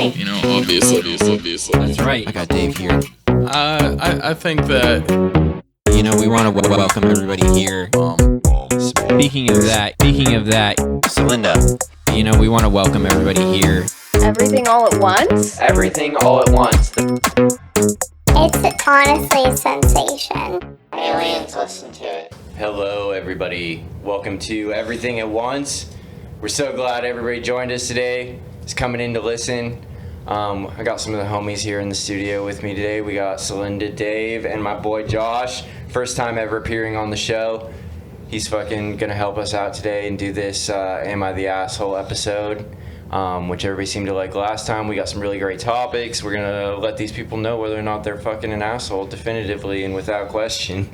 obviously. You know, obviously. That's right. I got Dave here. I think that You know, we want to welcome everybody here. Speaking of that, Celinda. You know, we want to welcome everybody here. Everything all at once? Everything all at once. It's honestly a sensation. Aliens listen to it. Hello, everybody. Welcome to Everything at Once. We're so glad everybody joined us today. Is coming in to listen. I got some of the homies here in the studio with me today. We got Celinda, Dave, and my boy Josh. First time ever appearing on the show. He's fucking gonna help us out today and do this Am I the Asshole episode, which everybody seemed to like last time. We got some really great topics. We're gonna let these people know whether or not they're fucking an asshole definitively and without question.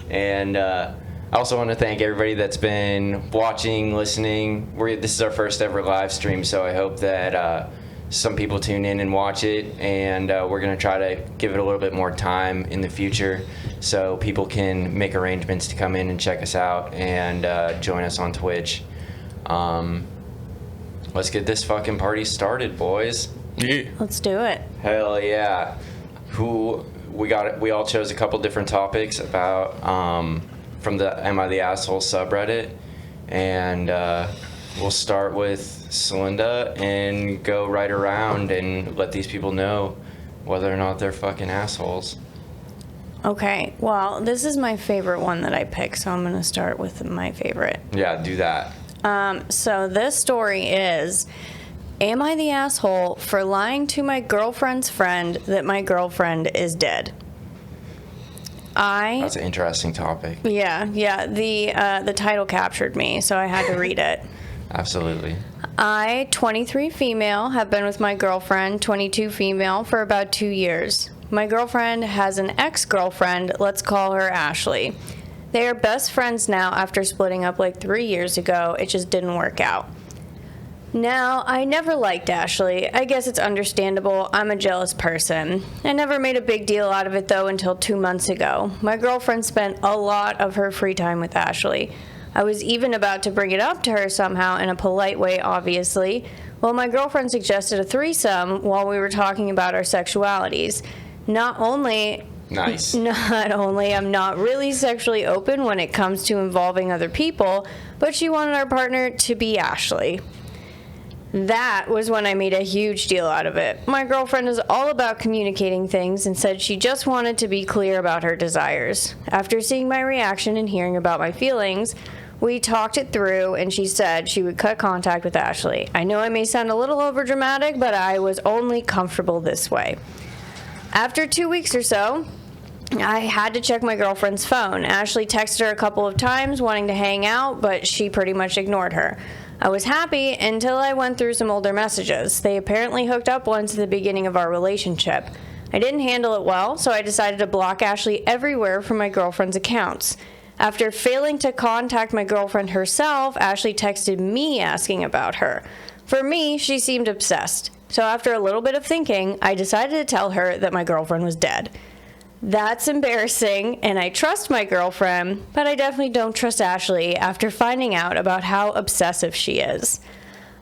And I also want to thank everybody that's been watching, listening. This is our first ever live stream, so I hope that some people tune in and watch it. And we're going to try to give it a little bit more time in the future so people can make arrangements to come in and check us out and join us on Twitch. Let's get this fucking party started, boys. yeah. Let's do it. Hell yeah. We all chose a couple different topics about from the Am I the Asshole subreddit, and we'll start with Celinda and go right around and let these people know whether or not they're fucking assholes. Okay, well, this is my favorite one that I picked, so I'm going to start with my favorite. Yeah, do that. So this story is, am I the asshole for lying to my girlfriend's friend that my girlfriend is dead? That's an interesting topic. Yeah, the title captured me, so I had to read it. Absolutely. I, 23 female, have been with my girlfriend, 22 female, for about 2 years. My girlfriend has an ex-girlfriend, let's call her Ashley. They are best friends now after splitting up like 3 years ago. It just didn't work out. Now, I never liked Ashley. I guess it's understandable. I'm a jealous person. I never made a big deal out of it, though, until 2 months ago. My girlfriend spent a lot of her free time with Ashley. I was even about to bring it up to her somehow in a polite way, obviously. Well, my girlfriend suggested a threesome while we were talking about our sexualities. Not only I'm not really sexually open when it comes to involving other people, but she wanted our partner to be Ashley. That was when I made a huge deal out of it. My girlfriend is all about communicating things and said she just wanted to be clear about her desires. After seeing my reaction and hearing about my feelings, we talked it through and she said she would cut contact with Ashley. I know I may sound a little overdramatic, but I was only comfortable this way. After 2 weeks or so, I had to check my girlfriend's phone. Ashley texted her a couple of times wanting to hang out, but she pretty much ignored her. I was happy until I went through some older messages. They apparently hooked up once at the beginning of our relationship. I didn't handle it well, so I decided to block Ashley everywhere from my girlfriend's accounts. After failing to contact my girlfriend herself, Ashley texted me asking about her. For me, she seemed obsessed. So after a little bit of thinking, I decided to tell her that my girlfriend was dead. That's embarrassing, and I trust my girlfriend, but I definitely don't trust Ashley after finding out about how obsessive she is.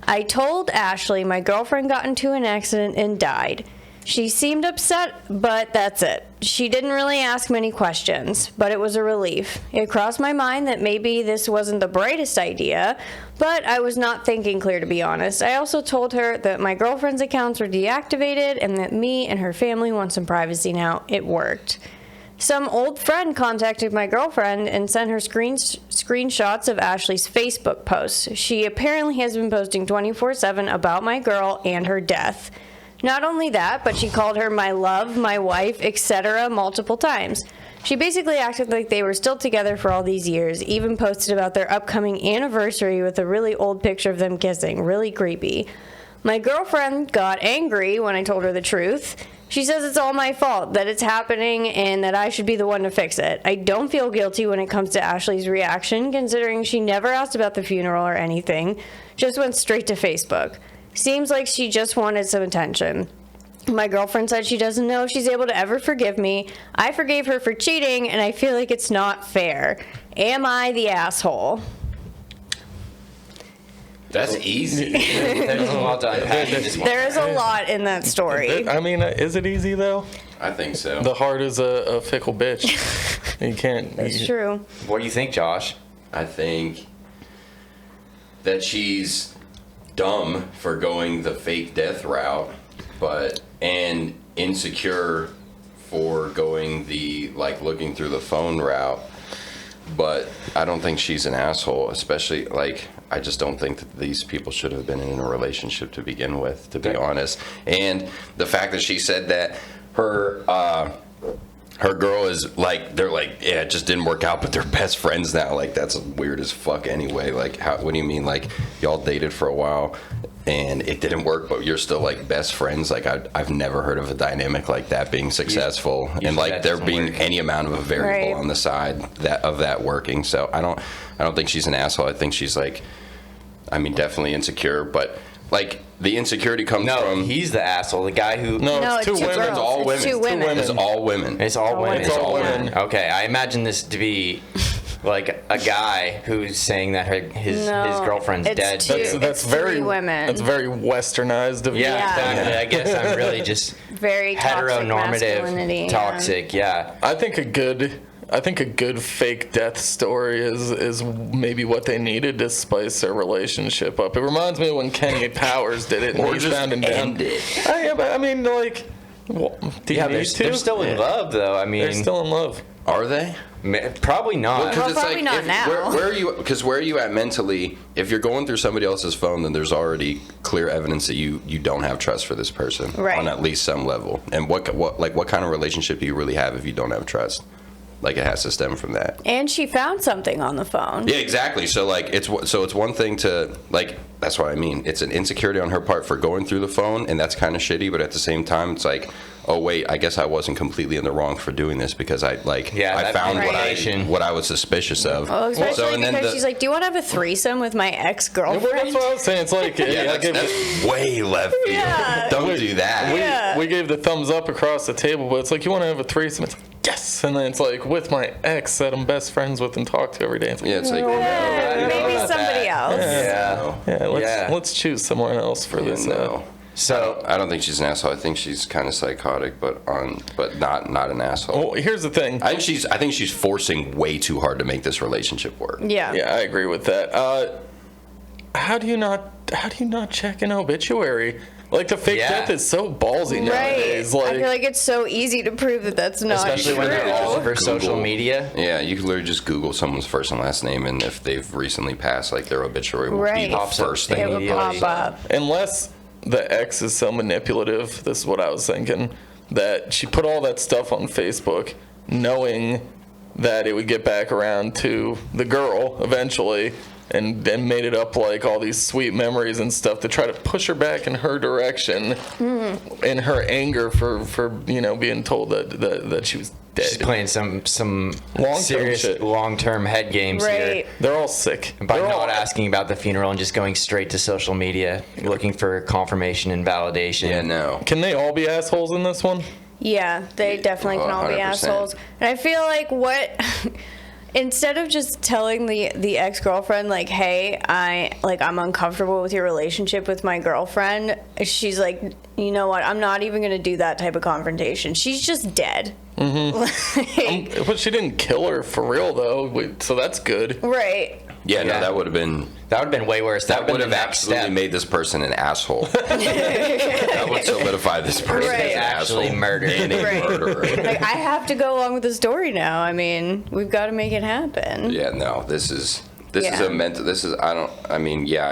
I told Ashley my girlfriend got into an accident and died. She seemed upset, but that's it. She didn't really ask many questions, but it was a relief. It crossed my mind that maybe this wasn't the brightest idea, but I was not thinking clear, to be honest. I also told her that my girlfriend's accounts were deactivated and that me and her family want some privacy now. It worked. Some old friend contacted my girlfriend and sent her screenshots of Ashley's Facebook posts. She apparently has been posting 24/7 about my girl and her death. Not only that, but she called her my love, my wife, etc. multiple times. She basically acted like they were still together for all these years, even posted about their upcoming anniversary with a really old picture of them kissing. Really creepy. My girlfriend got angry when I told her the truth. She says it's all my fault, that it's happening, and that I should be the one to fix it. I don't feel guilty when it comes to Ashley's reaction, considering she never asked about the funeral or anything, just went straight to Facebook. Seems like she just wanted some attention. My girlfriend said she doesn't know if she's able to ever forgive me. I forgave her for cheating, and I feel like it's not fair. Am I the asshole? That's easy. There's a lot to unpack in this one. There is a lot in that story. I mean, is it easy though? I think so. The heart is a fickle bitch. You can't. It's true. What do you think, Josh? I think that she's dumb for going the fake death route, and insecure for going the looking through the phone route. But I don't think she's an asshole, especially I just don't think that these people should have been in a relationship to begin with, to be honest. And the fact that she said that her girl is they're yeah, it just didn't work out, but they're best friends now. That's weird as fuck anyway. What do you mean? Y'all dated for a while and it didn't work, but you're still best friends. I've never heard of a dynamic like that being successful, and there being any amount of a variable on the side of that working. So I don't think she's an asshole. I think she's definitely insecure, but the insecurity comes from. He's the asshole. The guy who. No, it's two women. girls. It's all women. It's two women. It's all women. It's all women. It's all women. Okay, I imagine this to be a guy who's saying that his girlfriend's it's dead. two- That's It's very three women. That's very westernized of you. Yeah, exactly. I guess I'm really just Very toxic masculinity. heteronormative, toxic. Yeah. I think a good fake death story is maybe what they needed to spice their relationship up. It reminds me of when Kenny Powers did it, and Or he just found him down. end it. Yeah, but I mean, do you Yeah, need to? they're still in love, though. I mean, They're still in love. Are they? Probably not. Well, probably not now. Where are you? Because where are you at mentally? If you're going through somebody else's phone, then there's already clear evidence that you don't have trust for this person Right. on at least some level. And what kind of relationship do you really have if you don't have trust? It has to stem from that. And she found something on the phone. Yeah, exactly. So it's one thing to that's what I mean. It's an insecurity on her part for going through the phone, and that's kind of shitty. But at the same time, it's oh wait, I guess I wasn't completely in the wrong for doing this because I found what I was suspicious of. Well, especially because she's like, "Do you want to have a threesome with my Well, ex-girlfriend?" that's what I was saying. It's that's way left field. Yeah. Don't do that. We gave the thumbs up across the table, but it's you want to have a threesome? It's yes, and then it's with my ex that I'm best friends with and talk to every day. It's Yeah, it's Maybe somebody else. Yeah. Let's choose someone else for this. No. So I don't think she's an asshole. I think she's kind of psychotic, but not an asshole. Well, here's the thing. I think she's forcing way too hard to make this relationship work. Yeah. Yeah, I agree with that. How do you not check an obituary? The fake death is so ballsy nowadays. I feel like it's so easy to prove that that's not especially true. when they're all over social Google. media. Yeah, you can literally just Google someone's first and last name, and if they've recently passed, their obituary will be the first thing. It would pop up. Unless the ex is so manipulative, this is what I was thinking, that she put all that stuff on Facebook knowing that it would get back around to the girl eventually, and made it up all these sweet memories and stuff to try to push her back in her direction in her anger for being told that she was dead. She's playing some Long-term serious shit. long-term head games Right. here. They're all sick. By not asking about the funeral and just going straight to social media, looking for confirmation and validation. Yeah, no. Can they all be assholes in this one? Yeah, they definitely can all be 100%. assholes. And I feel instead of just telling the ex-girlfriend hey, I'm uncomfortable with your relationship with my girlfriend, she's like, you know what, I'm not even gonna do that type of confrontation. She's just dead. But she didn't kill her for real though, so that's good. Right. Yeah, no, that would have been way worse. That would have absolutely made this person an asshole. That would solidify this person as an actually asshole. murdered. And a Right. murderer. I have to go along with the story now. I mean, we've got to make it happen. Yeah, no, this is I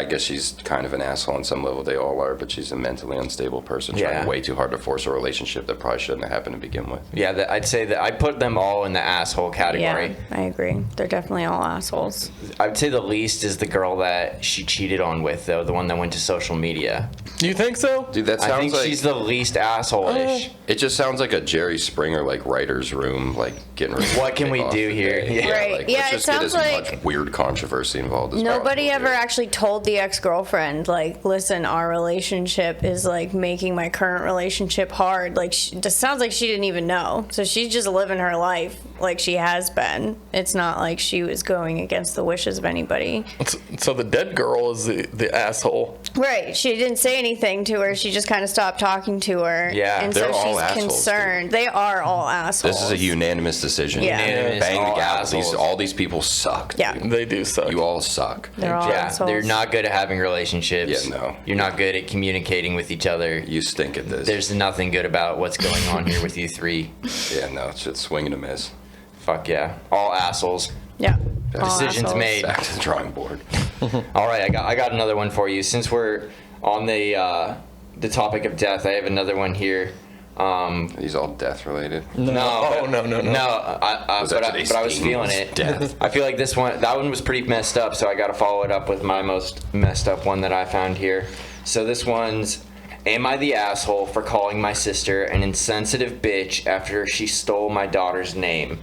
guess she's kind of an asshole on some level. They all are, but she's a mentally unstable person trying way too hard to force a relationship that probably shouldn't have happened to begin with. Yeah, I'd say that I put them all in the asshole category. Yeah, I agree. They're definitely all assholes. I'd say the least is the girl that she cheated on with, though, the one that went to social media. Do you think so? Dude, that sounds I think she's the least asshole-ish. It just sounds like a Jerry Springer writer's room, getting rid of What can we do here? Yeah, Right. let's Yeah, it just get sounds as much weird controversy controversy involved. Is Nobody powerful ever here. actually told the ex-girlfriend, like, listen, our relationship is, like, making my current relationship hard. Like, it sounds like she didn't even know. So she's just living her life like she has been. It's not like she was going against the wishes of anybody. So the dead girl is the asshole. Right. She didn't say anything to her. She just kind of stopped talking to her. Yeah, and they're so all she's assholes, concerned. They are all assholes. This is a unanimous decision. Yeah. Unanimous, Bang the all gavel. assholes. All these people suck. Yeah. dude. They do suck. You all suck. They're all Yeah, assholes. they're not good at having relationships. Yeah, no. You're not good at communicating with each other. You stink at this. There's nothing good about what's going on here with you three. Yeah, no, it's just swing and a miss. Fuck yeah. All assholes. Yeah. All Decisions assholes. made. Back to the drawing board. All right, I got another one for you. Since we're on the topic of death, I have another one here. These all death related. No. Oh, no. No, Was that but today's I was theme? feeling it. Death. I feel like that one was pretty messed up, so I got to follow it up with my most messed up one that I found here. So this one's, am I the asshole for calling my sister an insensitive bitch after she stole my daughter's name?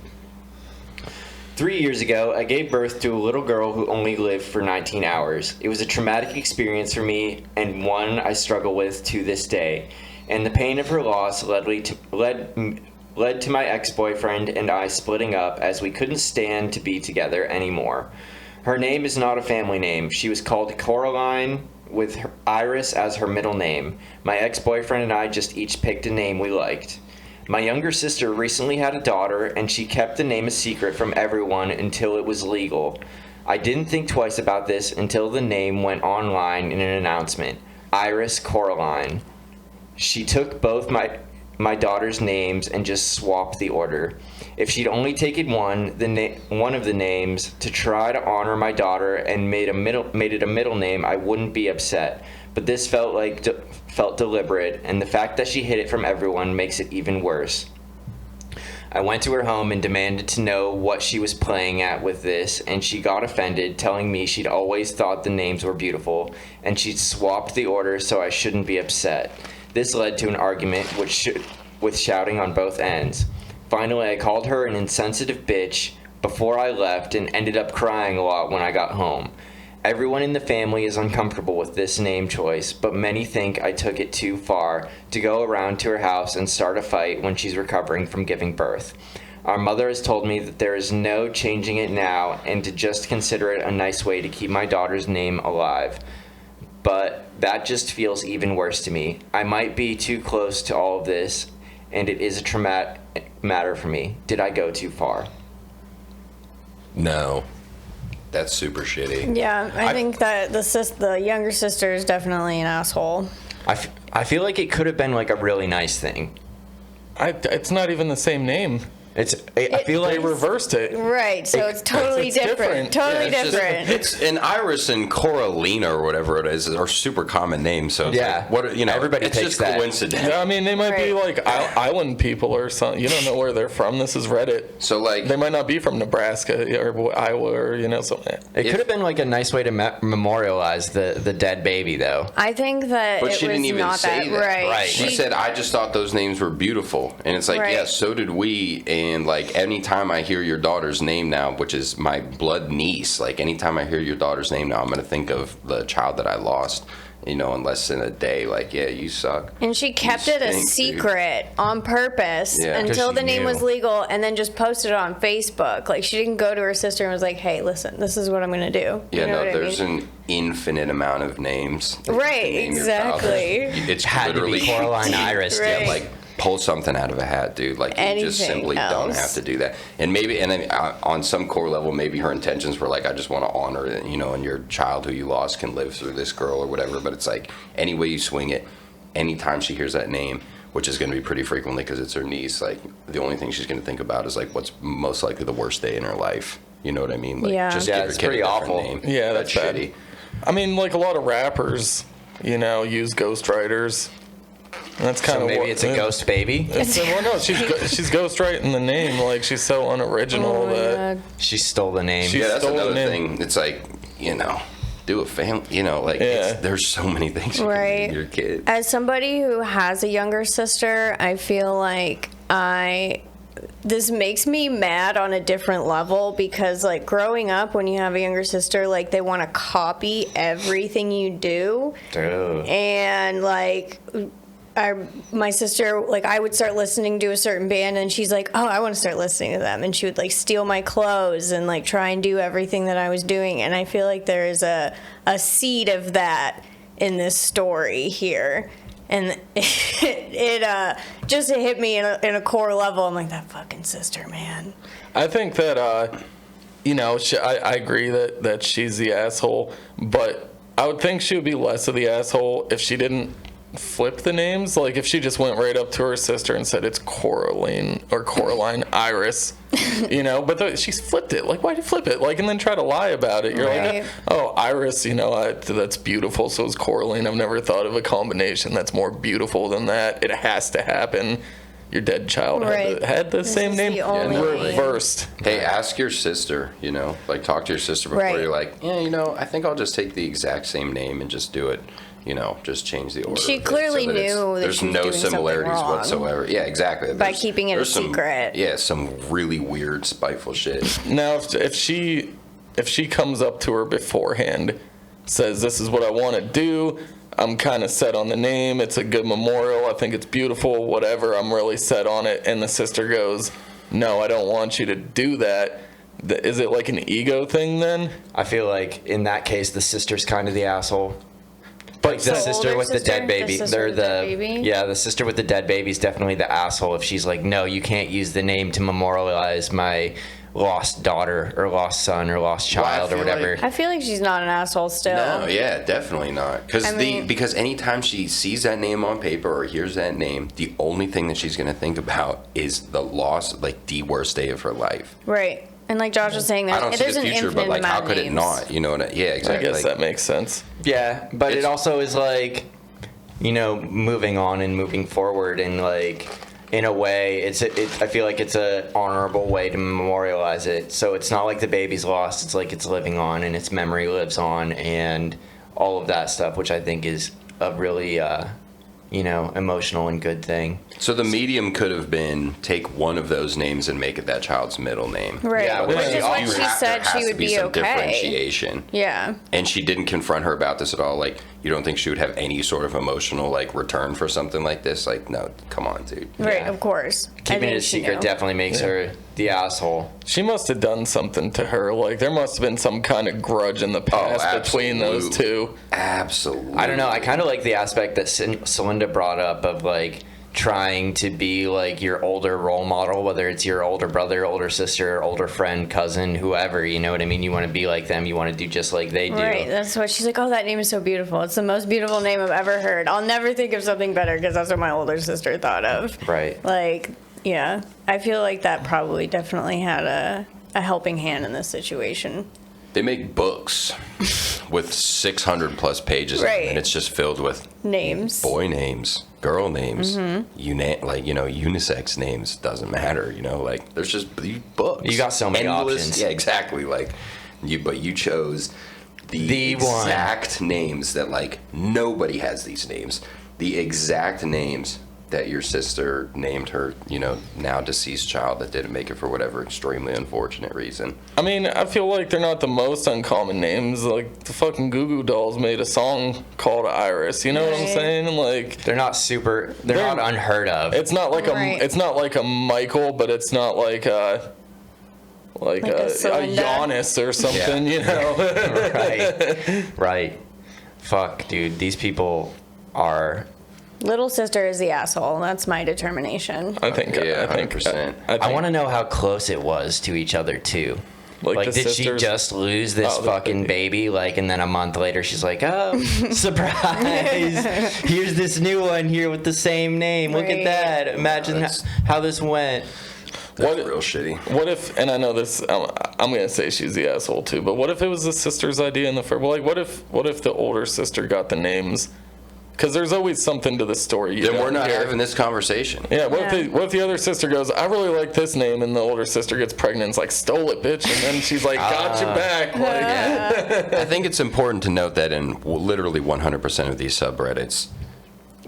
3 years ago, I gave birth to a little girl who only lived for 19 hours. It was a traumatic experience for me and one I struggle with to this day. And the pain of her loss led to my ex-boyfriend and I splitting up as we couldn't stand to be together anymore. Her name is not a family name. She was called Coraline with Iris as her middle name. My ex-boyfriend and I just each picked a name we liked. My younger sister recently had a daughter, and she kept the name a secret from everyone until it was legal. I didn't think twice about this until the name went online in an announcement. Iris Coraline. She took both my daughter's names and just swapped the order. If she'd only taken one of the names to try to honor my daughter and made it a middle name, I wouldn't be upset. But this felt deliberate, and the fact that she hid it from everyone makes it even worse. I went to her home and demanded to know what she was playing at with this, and she got offended, telling me she'd always thought the names were beautiful, and she'd swapped the order so I shouldn't be upset. This led to an argument with shouting on both ends. Finally, I called her an insensitive bitch before I left and ended up crying a lot when I got home. Everyone in the family is uncomfortable with this name choice, but many think I took it too far to go around to her house and start a fight when she's recovering from giving birth. Our mother has told me that there is no changing it now and to just consider it a nice way to keep my daughter's name alive. But that just feels even worse to me. I might be too close to all of this, and it is a traumatic matter for me. Did I go too far? No. That's super shitty. Yeah, I think that the younger sister is definitely an asshole. I feel like it could have been like a really nice thing. It's not even the same name. I feel They like reversed it. Right, so it's totally it's different. different. Totally Yeah, different. It's an Iris and Coralina or whatever it is are super common names. So it's Yeah. like, what Everybody it's takes just that. coincidence. Yeah, I mean, they might be Right. like island people or something. You don't know where they're from. This is Reddit. So like, They might not be from Nebraska or Iowa or something. it could have been like a nice way to memorialize the dead baby, though. I think that but it she was didn't even not say that. right. She said, "I just thought those names were beautiful," and it's like, Right. yeah, so did we. And like, anytime I hear your daughter's name now, which is my blood niece, like anytime I hear your daughter's name now, I'm gonna think of the child that I lost. In less than a day. Like, yeah, you suck. And she kept You it a stink, dude. secret on purpose Yeah, 'cause until she the name knew. was legal, and then just posted it on Facebook. Like, she didn't go to her sister and was like, "Hey, listen, this is what I'm gonna do." Yeah, You know no, what I there's mean? an infinite amount of names. that you Right, can name your child. exactly. It's Had to be literally Coraline Iris, Right. Yeah, like pull something out of a hat, dude. Like you just Anything simply don't else. have to do that. And then on some core level, maybe her intentions were like, I just want to honor it, and your child who you lost can live through this girl or whatever. But it's like any way you swing it, anytime she hears that name, which is going to be pretty frequently because it's her niece, like the only thing she's going to think about is like what's most likely the worst day in her life. You know what I mean? Like, Yeah. just Yeah, give her it's kid a pretty different awful. name. Yeah, that's bad. shitty. I mean, like a lot of rappers, use ghostwriters. And that's kind So of maybe it's a ghost baby. Well, no, she's ghostwriting the name. Like she's so unoriginal Oh my that God. She stole the name. She- Yeah, that's stole another the thing. It's like, do a family, like Yeah. there's so many things you can Right. name your kid. As somebody who has a younger sister, I feel like this makes me mad on a different level because, like, growing up when you have a younger sister, like, they want to copy everything you do. Dude. And, like, my sister, like, I would start listening to a certain band and she's like, oh, I want to start listening to them. And she would, like, steal my clothes and, like, try and do everything that I was doing. And I feel like there is a seed of that in this story here. And it just hit me in a core level. I'm like, that fucking sister, man. I think that, I agree that she's the asshole, but I would think she would be less of the asshole if she didn't flip the names. Like, if she just went right up to her sister and said, it's Coraline Iris, but she's flipped it. Like, why'd you flip it? Like, and then try to lie about it. You're Right. like, oh, Iris, that's beautiful, so is Coraline. I've never thought of a combination that's more beautiful than that. It has to happen. Your dead child Right. had the This same is name the only- reversed. Hey, ask your sister, like talk to your sister before Right. you're like, I think I'll just take the exact same name and just do it. Just change the order. She of it clearly that it's- knew that there's she was no doing something similarities wrong. whatsoever. Yeah, exactly. By keeping it a there's secret. Yeah, some really weird, spiteful shit. Now, if she comes up to her beforehand, says, this is what I want to do, I'm kind of set on the name, it's a good memorial, I think it's beautiful, whatever, I'm really set on it, and the sister goes, no, I don't want you to do that, is it like an ego thing then? I feel like in that case, the sister's kind of the asshole. Like the The sister older with the sister? dead baby. The sister They're with the dead baby? Yeah, the sister with the dead baby is definitely the asshole if she's like, no, you can't use the name to memorialize my lost daughter or lost son or lost child or feel whatever. like- I feel like she's not an asshole still. No, yeah, definitely not. mean- Because anytime she sees that name on paper or hears that name, the only thing that she's going to think about is the loss, like the worst day of her life. Right. And like Josh was saying, I don't see there's the an future, infinite but like, amount how of could it names. not? You know what? Yeah, I exactly. guess that makes sense. Yeah, but it It's- also is like, moving on and moving forward and like, in a way, I feel like it's a honorable way to memorialize it. So it's not like the baby's lost. It's like it's living on and its memory lives on and all of that stuff, which I think is a really, emotional and good thing. So the medium could have been take one of those names and make it that child's middle name. Right. Yeah, Which which is you what have- she There said has she to would be some okay. differentiation. Yeah. And she didn't confront her about this at all. Like, you don't think she would have any sort of emotional, like, return for something like this? Like, no, come on, dude. Right, Yeah. of course. I Keeping think it a she secret knew. definitely makes her the asshole. She must have done something to her. Like, there must have been some kind of grudge in the past between those two. Absolutely. I don't know. I kind of like the aspect that Celinda brought up of like trying to be like your older role model, whether it's your older brother, older sister, older friend, cousin, whoever. You know what I mean? You want to be like them. You want to do just like they do. Right, that's what she's like. Oh, that name is so beautiful. It's the most beautiful name I've ever heard. I'll never think of something better because that's what my older sister thought of. Right. Like, yeah, I feel like that probably definitely had a helping hand in this situation. They make books with 600 plus pages, in them, Right. and it's just filled with Names. boy names, girl names, Mm-hmm. unisex names. Doesn't matter, like there's just these books. You got so many options. Yeah, exactly. Like but you chose The one. exact names that like nobody has these names. The exact names that your sister named her, now deceased child that didn't make it for whatever extremely unfortunate reason. I mean, I feel like they're not the most uncommon names. Like, the fucking Goo Goo Dolls made a song called Iris. You know what I'm Right. saying? Like, They're not They're- not unheard of. it's not like Right. it's not like a Michael, but it's not like a Like a Celinda. Giannis or something, you know? Right. Fuck, dude. These people are. Little sister is the asshole. That's my determination. I think, Yeah, I think, 100%. I want to know how close it was to each other too. Like, the did she sisters- just lose this Oh, the fucking baby? Like, and then a month later, she's like, "Oh, surprise! Here's this new one here with the same name. Look Right. at that. Imagine That's- how this went." That's What- real shitty. What if, and I know this, I'm going to say she's the asshole too, but what if it was the sister's idea in the first? Well, like, what if the older sister got the names? Because there's always something to the story. Then we're not having this conversation. Yeah, what Yeah. if the other sister goes, I really like this name, and the older sister gets pregnant and's like, stole it, bitch, and then she's like, got you back. Like, I think it's important to note that in literally 100% of these subreddits,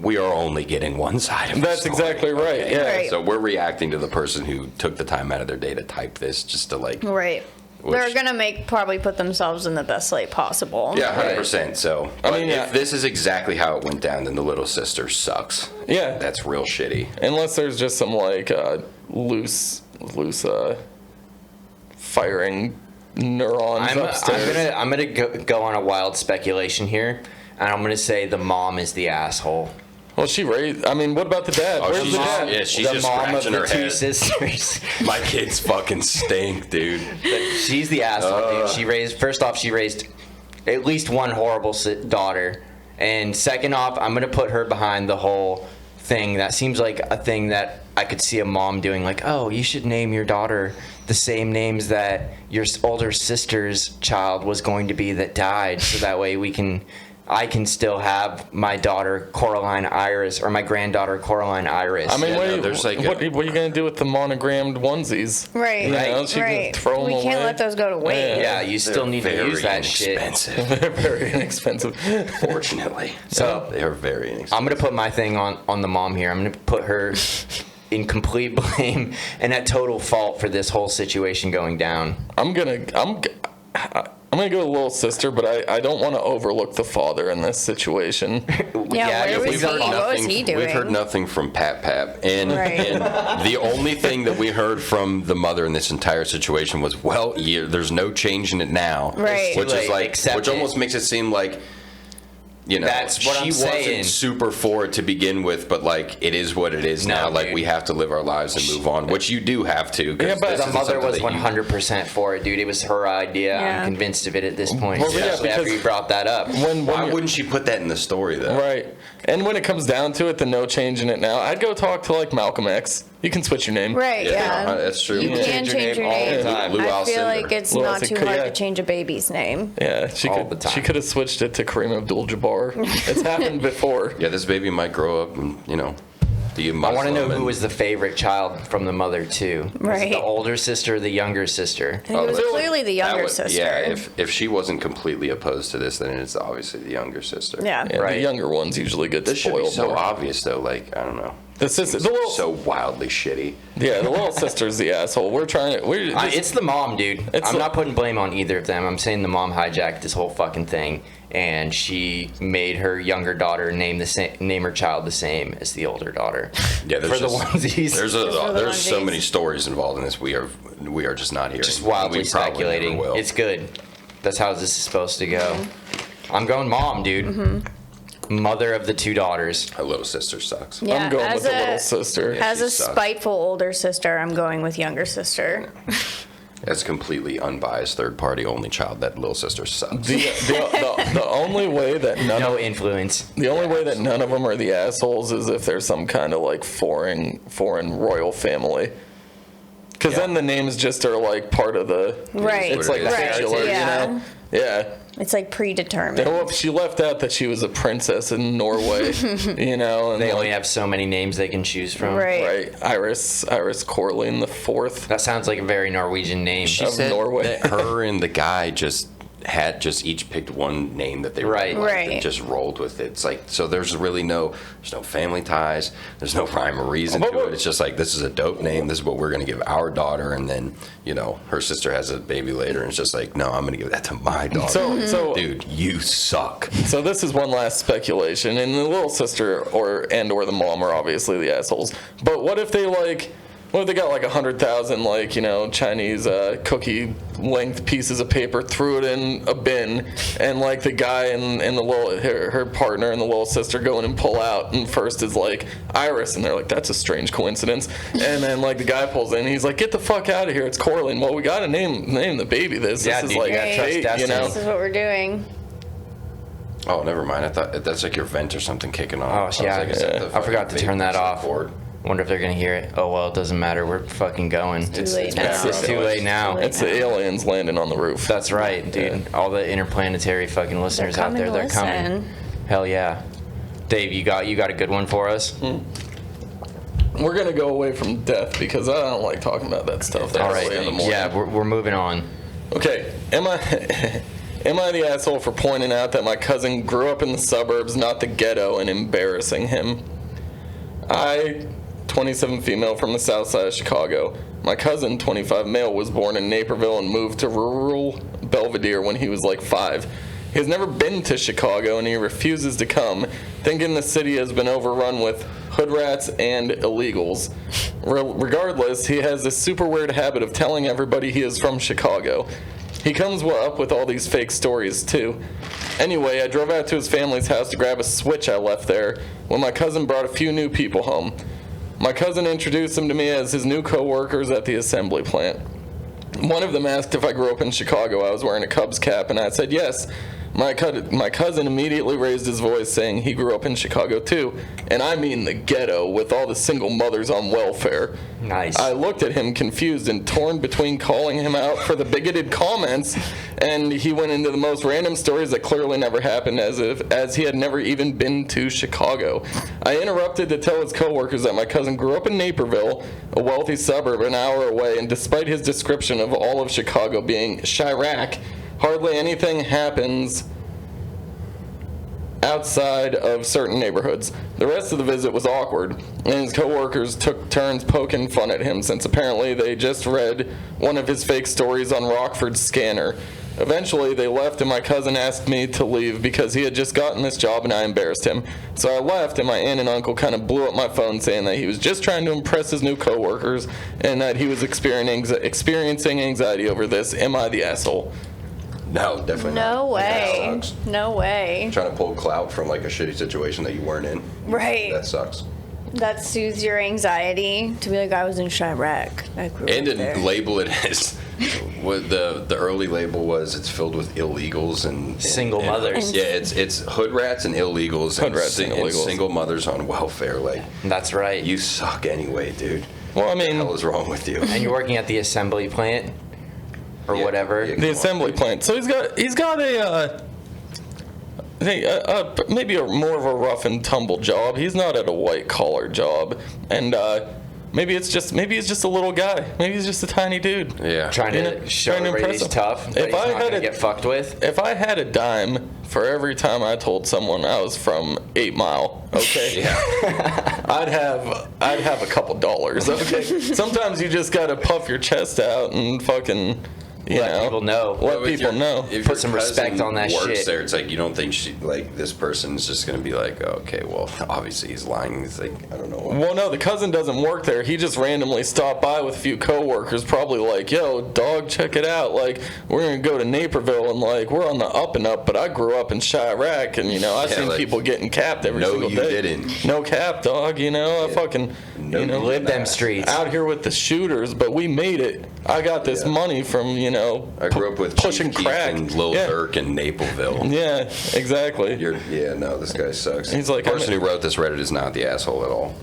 we are only getting one side of That's the story. exactly right. Yeah. Right. So we're reacting to the person who took the time out of their day to type this just to like. Right. They're gonna probably put themselves in the best light possible. Yeah, 100%. So, I but mean, if this is exactly how it went down, then the little sister sucks. Yeah. That's real shitty. Unless there's just some like loose firing neurons upstairs. I'm gonna go on a wild speculation here, and I'm gonna say the mom is the asshole. Well, she raised. I mean, what about the dad? Oh, Where's the dad? Yeah, she's The just mom of scratching the her two head. sisters. My kids fucking stink, dude. She's the asshole, dude. She raised at least one horrible daughter, and second off, I'm gonna put her behind the whole thing. That seems like a thing that I could see a mom doing, like, oh, you should name your daughter the same names that your older sister's child was going to be that died, so that way I can still have my daughter Coraline Iris or my granddaughter Coraline Iris. I mean, Yeah, what, no, are there's you, like what are you gonna do with the monogrammed onesies? Right. You know, she Right. could throw them We away. can't let those go to waste. yeah, you still need to Very use that shit. inexpensive. They're very inexpensive. Fortunately. So They are very inexpensive. I'm gonna put my thing on the mom here. I'm gonna put her in complete blame and at total fault for this whole situation going down. I'm gonna go with little sister, but I don't want to overlook the father in this situation. Yeah, where was we've he? heard What was he We've heard doing? nothing from Pap, and, Right. and the only thing that we heard from the mother in this entire situation was, "Well, there's no changing it now," Right. Which Too is late, like, accept which it. almost makes it seem like, you know, That's what she I'm wasn't saying. super for it to begin with, but like it is what it is No, now. Like dude. we have to live our lives and move on, which you do have to. 'Cause Yeah, but this The isn't mother something was that you- 100% for it, dude. It was her idea. Yeah. I'm convinced of it at this point. Well, yeah, especially after because you brought that up. Why you're- wouldn't she put that in the story though? Right. And when it comes down to it, the no changing it now, I'd go talk to like Malcolm X. You can switch your name. Right, Yeah, yeah. that's true. You Yeah. can change your all name. the time. Lou I feel Alcindor. like it's Lou not too Alcindor, hard yeah. to change a baby's name. Yeah, she All could. the time. She could have switched it to Kareem Abdul-Jabbar. It's happened before. Yeah, this baby might grow up and, you know, be a I Muslim. want to know and- who was the favorite child from the mother too. Was it Right. the older sister or the younger sister? It was that- clearly the that younger would- sister. Yeah, if she wasn't completely opposed to this, then it's obviously the younger sister. Yeah. Yeah, Right. The younger ones usually get This should be spoiled so more. obvious, though. Like, I don't know. The sister, the little, So wildly shitty. yeah, the little sister's the asshole. We're trying to. We're just, It's the mom, dude. It's I'm the- not putting blame on either of them. I'm saying the mom hijacked this whole fucking thing, and she made her younger daughter name her child the same as the older daughter. Yeah, there's for the just, onesies. There's so onesies. many stories involved in this. We are just not hearing. Just wildly We probably never speculating. will. It's good. That's how this is supposed to go. I'm going mom, dude. Mother of the two daughters. Her little sister sucks. Yeah, I'm going as with the a- little sister. As she a sucks. spiteful older sister, I'm going with younger sister. As completely unbiased third party only child, that little sister sucks. The only way that none No of influence. the only way that none of them are the assholes is if there's some kind of like foreign royal family. Because Yeah. then the names just are like part of the. Right. It's like Right, titular, yeah. you know. Yeah. It's like predetermined. Well, she left out that she was a princess in Norway, you know, and They like, only have so many names they can choose from. Right. right Iris Corlin the fourth. That sounds like a very Norwegian name. She Of said Norway. that her and the guy just each picked one name that they really Right. liked Right. and just rolled with it. It's like, so there's really there's no family ties, there's no rhyme or reason But to what- it. It's just like, this is a dope name, this is what we're gonna give our daughter, and then, you know, her sister has a baby later, and it's just like, no, I'm gonna give that to my daughter. So Dude, you suck. So this is one last speculation, and the little sister or the mom are obviously the assholes. But what if they got like 100,000 like, you know, Chinese cookie length pieces of paper, threw it in a bin, and like the guy and the little her partner and the little sister go in and pull out, and first is like Iris, and they're like, that's a strange coincidence, and then like the guy pulls in, and he's like, get the fuck out of here, it's Corlin. Well, we gotta name the baby this. Yeah, This is dude, like you gotta fate, trust you know. This is what we're doing. Oh, never mind. I thought that's like your vent or something kicking Oh, off. yeah. Is that the I forgot to fucking turn that vape off. cord? Wonder if they're gonna hear it. Oh well, it doesn't matter. We're fucking going. Too late now. It's too late now. It's the aliens landing on the roof. That's right, dude. All the interplanetary fucking listeners out coming there, to they're coming. listen. Hell yeah. Dave, you got a good one for us? We're gonna go away from death because I don't like talking about that stuff that All early right. in the morning. Yeah, we're moving on. Okay. Am I Am I the asshole for pointing out that my cousin grew up in the suburbs, not the ghetto, and embarrassing him? 27 female from the south side of Chicago. My cousin, 25 male, was born in Naperville and moved to rural Belvedere when he was like 5. He has never been to Chicago and he refuses to come, thinking the city has been overrun with hood rats and illegals. Regardless, he has this super weird habit of telling everybody he is from Chicago. He comes up with all these fake stories too. Anyway, I drove out to his family's house to grab a Switch I left there when my cousin brought a few new people home. My cousin introduced them to me as his new co-workers at the assembly plant. One of them asked if I grew up in Chicago. I was wearing a Cubs cap, and I said yes. My cousin immediately raised his voice, saying he grew up in Chicago too, and I mean the ghetto, with all the single mothers on welfare. Nice. I looked at him confused and torn between calling him out for the bigoted comments, and he went into the most random stories that clearly never happened, as he had never even been to Chicago. I interrupted to tell his coworkers that my cousin grew up in Naperville, a wealthy suburb an hour away, and despite his description of all of Chicago being Chirac, hardly anything happens outside of certain neighborhoods. The rest of the visit was awkward, and his coworkers took turns poking fun at him since apparently they just read one of his fake stories on Rockford's scanner. Eventually, they left, and my cousin asked me to leave because he had just gotten this job and I embarrassed him. So I left, and my aunt and uncle kind of blew up my phone saying that he was just trying to impress his new coworkers and that he was experiencing anxiety over this. Am I the asshole? No, definitely not. No way. That sucks. No way. Trying to pull clout from like a shitty situation that you weren't in. Right. That sucks. That soothes your anxiety to be like, I was in Chirac. I grew And up to there. label it as what the early label was, it's filled with illegals and Single mothers. Yeah, it's hood rats and illegals Hood rats and illegals. single mothers on welfare. Like, That's right. you suck anyway, dude. Well, I What the hell mean, is wrong with you? And you're working at the assembly plant or Yeah, whatever. yeah. the assembly plant. So he's got a maybe more of a rough and tumble job. He's not at a white collar job, and maybe he's just a little guy. Maybe he's just a tiny dude. Yeah. Trying to show trying to everybody impress he's them. tough, but If he's I not had gonna a- get fucked with. If I had a dime for every time I told someone I was from 8 Mile, okay, Yeah. I'd have a couple dollars. Okay, sometimes you just gotta puff your chest out and fucking. Let people know. Let If people your- know. If Put your some respect cousin on that works shit. there, it's like you don't think this person's just gonna be like, oh, okay, well, obviously he's lying. He's like, I don't know. Well, no, the cousin doesn't work there. He just randomly stopped by with a few coworkers, probably like, yo, dog, check it out. Like, we're going to go to Naperville, and, like, we're on the up and up, but I grew up in Chirac, and, I've Yeah, seen like, people getting capped every no, single you day. didn't. No cap, dog, I fucking, No, you Live them Nah. streets. out here with the shooters, but we made it. I got this Yeah. money from, I grew up with pushing Chief Keef crack. and Lil Yeah. Durk in Naperville. Yeah, exactly. No, this guy sucks. He's like, the person who wrote this Reddit is not the asshole at all.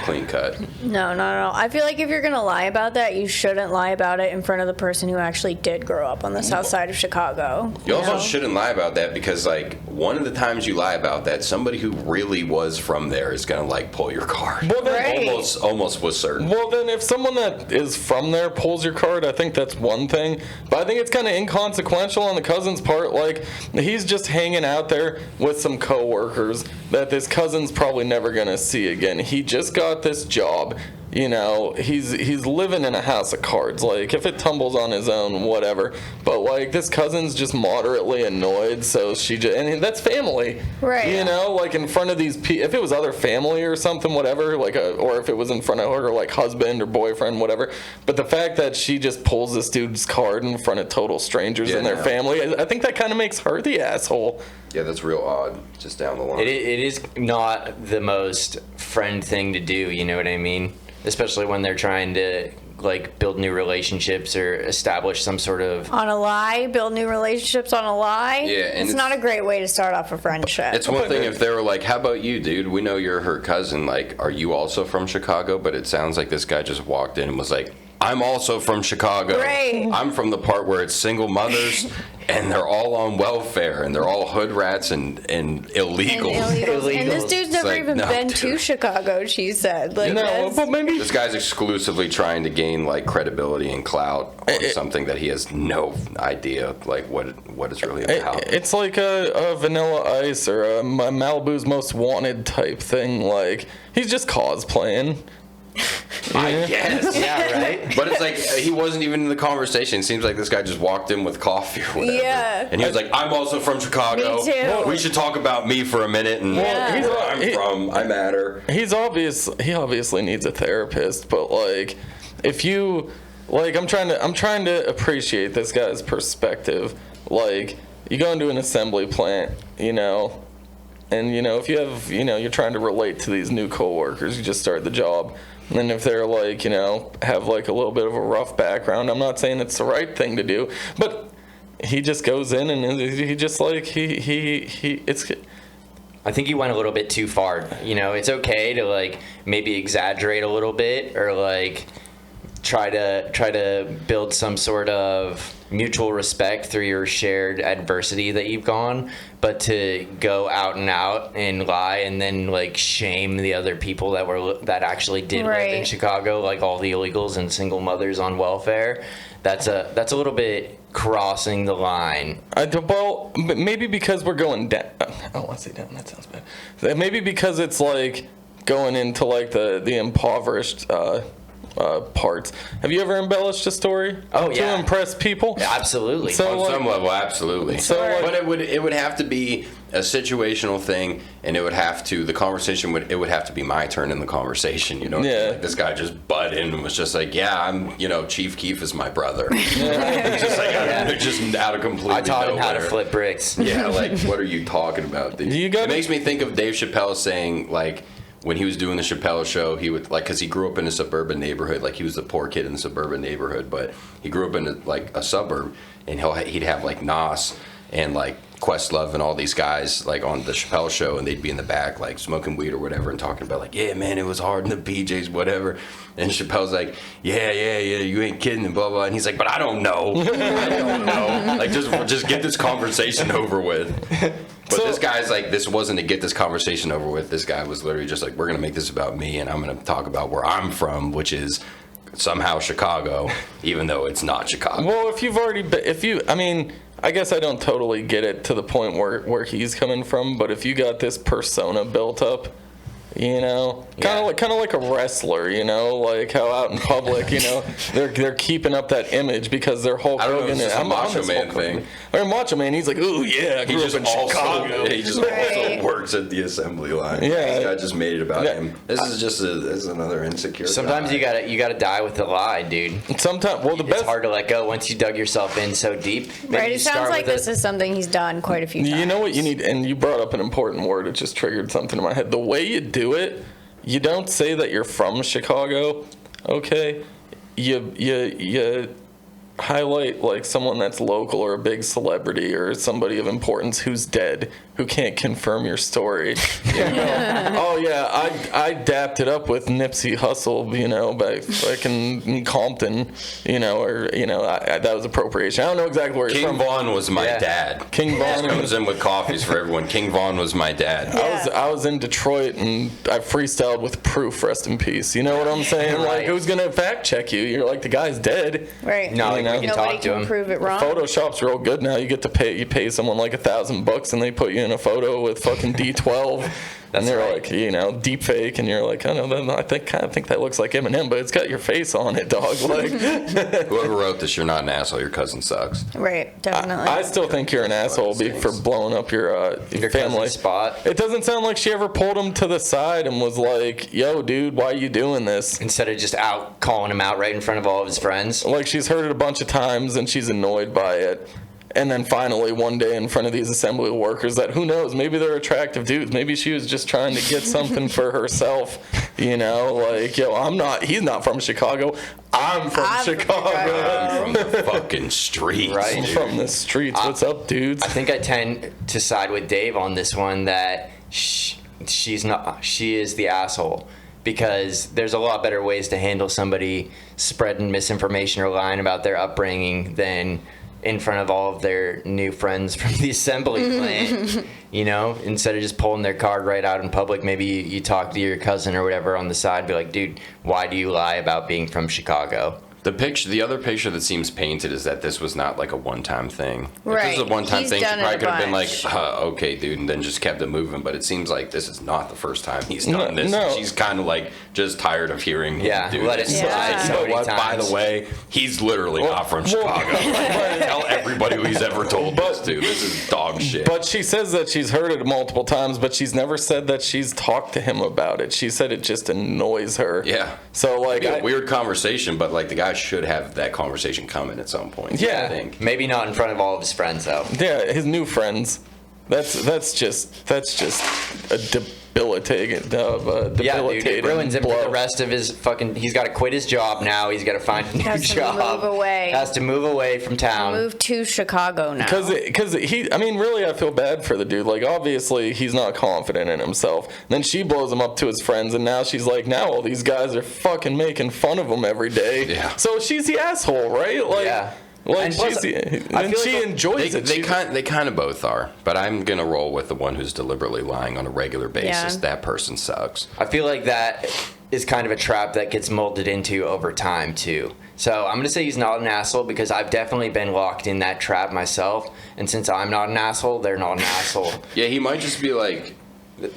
Clean cut. No, not at all. I feel like if you're going to lie about that, you shouldn't lie about it in front of the person who actually did grow up on the south side of Chicago. You also know? shouldn't lie about that because, like, one of the times you lie about that, somebody who really was from there is gonna like pull your card. Well, then, Right. Almost was certain. Well, then, if someone that is from there pulls your card, I think that's one thing. But I think it's kind of inconsequential on the cousin's part. Like, he's just hanging out there with some coworkers that this cousin's probably never gonna see again. He just got this job. He's living in a house of cards. Like, if it tumbles on his own, whatever. But, like, this cousin's just moderately annoyed, so and that's family. Right. Like, in front of these people, if it was other family or something, whatever, like, or if it was in front of her, like, husband or boyfriend, whatever. But the fact that she just pulls this dude's card in front of total strangers Yeah, and their no. family, I think that kind of makes her the asshole. Yeah, that's real odd. Just down the line. It is not the most friend thing to do, you know what I mean? Especially when they're trying to, like, build new relationships or establish some sort of... On a lie, build new relationships on a lie. Yeah, and it's not a great way to start off a friendship. It's one thing if they were like, how about you, dude? We know you're her cousin. Like, are you also from Chicago? But it sounds like this guy just walked in and was like, I'm also from Chicago. Right. I'm from the part where it's single mothers and they're all on welfare, and they're all hood rats and illegals. And this dude's never like, even no, been dude. to Chicago, she said. Like, No, that's- but maybe This guy's exclusively trying to gain like credibility and clout on something that he has no idea like what it's really about. it's like a Vanilla Ice or a Malibu's Most Wanted type thing. Like, he's just cosplaying. I guess. Yeah, right? But it's like he wasn't even in the conversation. It seems like this guy just walked in with coffee or whatever. Yeah. And he was like, I'm also from Chicago. Me too. We should talk about me for a minute and Yeah. where I'm from. I matter. He obviously needs a therapist, but like, if you like, I'm trying to appreciate this guy's perspective. Like, you go into an assembly plant, you know, and you know, if you have, you know, you're trying to relate to these new coworkers, you just start the job. And if they're like, you know, have like a little bit of a rough background, I'm not saying it's the right thing to do, but he just goes in and he just like it's. I think you went a little bit too far. You know, it's okay to like maybe exaggerate a little bit or like try to build some sort of mutual respect through your shared adversity that you've gone, but to go out and out and lie and then like shame the other people that actually did live in Right. Chicago, like all the illegals and single mothers on welfare, that's a little bit crossing the line. Well, maybe because we're going down. I don't want to say down. That sounds bad. Maybe because it's like going into like the impoverished parts. Have you ever embellished a story? Oh, to yeah. impress people? Absolutely. So, On like, some level, absolutely. So, like- but it would have to be a situational thing, and the conversation would have to be my turn in the conversation. You know, Yeah. like this guy just butt in and was just like, yeah, I'm, you know, Chief Keef is my brother. It's just like just out of completely I taught him how to nowhere. flip bricks. Yeah, like what are you talking about? Dude? It makes me think of Dave Chappelle saying like, when he was doing the Chappelle show, he would like, because he grew up in a suburban neighborhood, like he was the poor kid in the suburban neighborhood, but he grew up in like a suburb, and he'd have like Nas and like Questlove and all these guys like on the Chappelle show, and they'd be in the back like smoking weed or whatever and talking about like, yeah man, it was hard in the PJs, whatever. And Chappelle's like, yeah, you ain't kidding, and blah blah. And he's like, but I don't know. Like just get this conversation over with. But this guy's like, this wasn't to get this conversation over with. This guy was literally just like, we're going to make this about me, and I'm going to talk about where I'm from, which is somehow Chicago, even though it's not Chicago. Well, if you've already been, I mean, I guess I don't totally get it to the point where he's coming from, but if you got this persona built up, you know, kind of like a wrestler, you know, like how out in public, you know, they're keeping up that image because they're Hulk I don't know Hogan. if it's just a I'm Macho this Man Hulk Hogan. thing. Or Macho Man, he's like, ooh yeah, I He grew just up in also, Chicago. he just Right. also works at the assembly line. Yeah. This guy just made it about Yeah. him. This is just this is another insecure Sometimes guy. you gotta die with the lie, dude. Sometimes, well, the It's best. hard to let go once you dug yourself in so deep. Maybe Right, you it sounds start like with this is something he's done quite a few times. You know what you need, and you brought up an important word. It just triggered something in my head. The way you do it, you don't say that you're from Chicago, okay? You highlight like someone that's local or a big celebrity or somebody of importance who's dead, who can't confirm your story. You know? Oh yeah, I dapped it up with Nipsey Hussle, you know, by fucking Compton, you know, or you know, that was appropriation. I don't know exactly where he's King from. Vaughn was my Yeah. dad. King Vaughn Just comes in with coffees for everyone. King Vaughn was my dad. I was in Detroit and I freestyled with Proof, rest in peace. You know what I'm saying? Like, Right. who's gonna fact check you? You're like, the guy's dead. Right. No, You we know? can Nobody talk to can him. prove it wrong. Photoshop's real good now. You get to pay someone like $1,000 and they put you in a photo with fucking D12. And they're right. like, you know, deep fake, and you're like, I don't know, I kind of think that looks like Eminem, but it's got your face on it, dog. Like, Whoever wrote this, you're not an asshole. Your cousin sucks. Right, definitely. I still think you're an asshole for blowing up your Your family cousin's spot. It doesn't sound like she ever pulled him to the side and was like, yo, dude, why are you doing this? Instead of just out calling him out right in front of all of his friends. Like, she's heard it a bunch of times and she's annoyed by it. And then finally one day in front of these assembly workers that, who knows, maybe they're attractive dudes. Maybe she was just trying to get something for herself, you know, like, yo, he's not from Chicago. I'm from Chicago. I'm from the fucking streets. Right. I'm dude. from the streets. What's up, dudes? I think I tend to side with Dave on this one, that she is the asshole, because there's a lot better ways to handle somebody spreading misinformation or lying about their upbringing than in front of all of their new friends from the assembly plant. You know, instead of just pulling their card right out in public, maybe you talk to your cousin or whatever on the side, be like, dude, why do you lie about being from Chicago? The other picture that seems painted is that this was not like a one-time thing. Right. If this was a one-time He's thing, she done it probably a could have been like, bunch. okay, dude, and then just kept it moving. But it seems like this is not the first time he's done this. No. She's kind of like just tired of hearing Yeah, him do let it this. slide Yeah. so You know many what? By times. the way, he's literally not from Chicago. Tell everybody who he's ever told this to. This is dog shit. But she says that she's heard it multiple times, but she's never said that she's talked to him about it. She said it just annoys her. Yeah. So, like, It'd be a weird conversation, but like the guy should have that conversation coming at some point. Yeah. I think. Maybe not in front of all of his friends, though. yeah, his new friends. That's just a debilitating, Yeah, dude, it ruins him for blow. the rest of his fucking. He's got to quit his job now. He's got to find a new Has to job. move away. Has to move away from town. Move to Chicago now. Because he, I mean, really, I feel bad for the dude. Like, obviously, he's not confident in himself. Then she blows him up to his friends, and now she's like, now all these guys are fucking making fun of him every day. Yeah. So she's the asshole, right? Like, Yeah. Like, And plus, she's, I and feel she like enjoys it. They kind of both are, but I'm gonna roll with the one who's deliberately lying on a regular basis. Yeah. That person sucks. I feel like that is kind of a trap that gets molded into over time too. So I'm gonna say he's not an asshole because I've definitely been locked in that trap myself. And since I'm not an asshole, they're not an asshole. Yeah, he might just be like.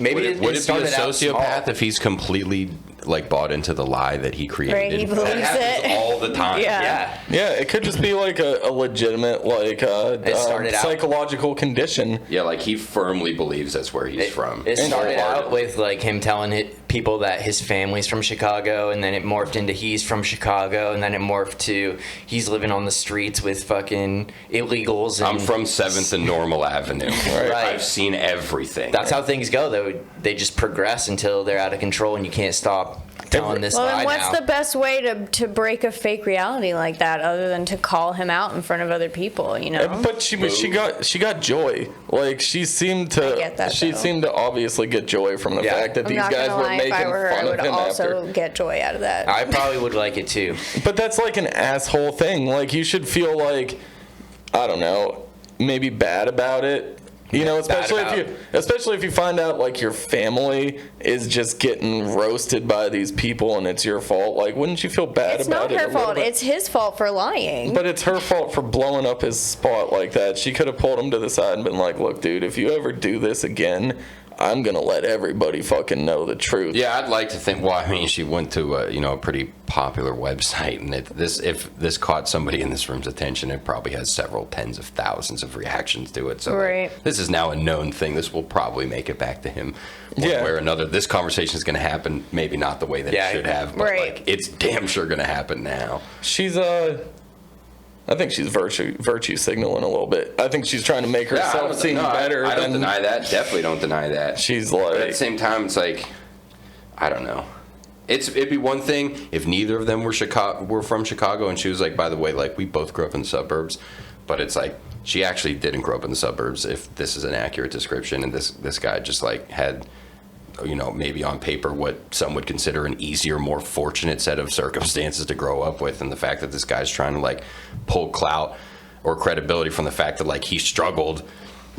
Maybe Would it be a started out sociopath small. if he's completely like bought into the lie that he created? Right, he believes that happens it. all the time. Yeah. Yeah. Yeah, it could just be like a legitimate started out- psychological condition. Yeah, like he firmly believes that's where he's from. It started out Wholeheartedly. with like him telling people that his family's from Chicago, and then it morphed into he's from Chicago, and then it morphed to he's living on the streets with fucking illegals. And I'm from 7th and Normal Avenue. Right. I've seen everything. That's how things go, though. They just progress until they're out of control, and you can't stop telling this Well, lie then what's now. the best way to break a fake reality like that other than to call him out in front of other people, you know? But she got joy. Like she seemed to I get that, she though. seemed to obviously get joy from the Yeah. fact that I'm these not guys gonna were lie, making if I were her, I fun would of him also after. get joy out of that. I probably would like it too. But that's like an asshole thing. Like you should feel like, I don't know, maybe bad about it. You know, especially if you find out like your family is just getting roasted by these people and it's your fault. Like, wouldn't you feel bad It's about not it? her a little fault. bit? It's his fault for lying. But it's her fault for blowing up his spot like that. She could have pulled him to the side and been like, "Look, dude, if you ever do this again, I'm gonna let everybody fucking know the truth." Yeah, I'd like to think. Well, I mean, she went to a pretty popular website, and if this caught somebody in this room's attention, it probably has several tens of thousands of reactions to it. So like, Right. this is now a known thing. This will probably make it back to him one Yeah. way or another. This conversation is going to happen, maybe not the way that Yeah. it should have, but Right. like it's damn sure going to happen now. She's I think she's virtue signaling a little bit. I think she's trying to make herself seem better. I don't than deny that. Definitely don't deny that. She's But at like, the same time, it's like, I don't know. It'd be one thing if neither of them were from Chicago, and she was like, by the way, like we both grew up in the suburbs, but it's like she actually didn't grow up in the suburbs. If this is an accurate description, and this guy just like had, maybe on paper what some would consider an easier, more fortunate set of circumstances to grow up with, and the fact that this guy's trying to like pull clout or credibility from the fact that like he struggled,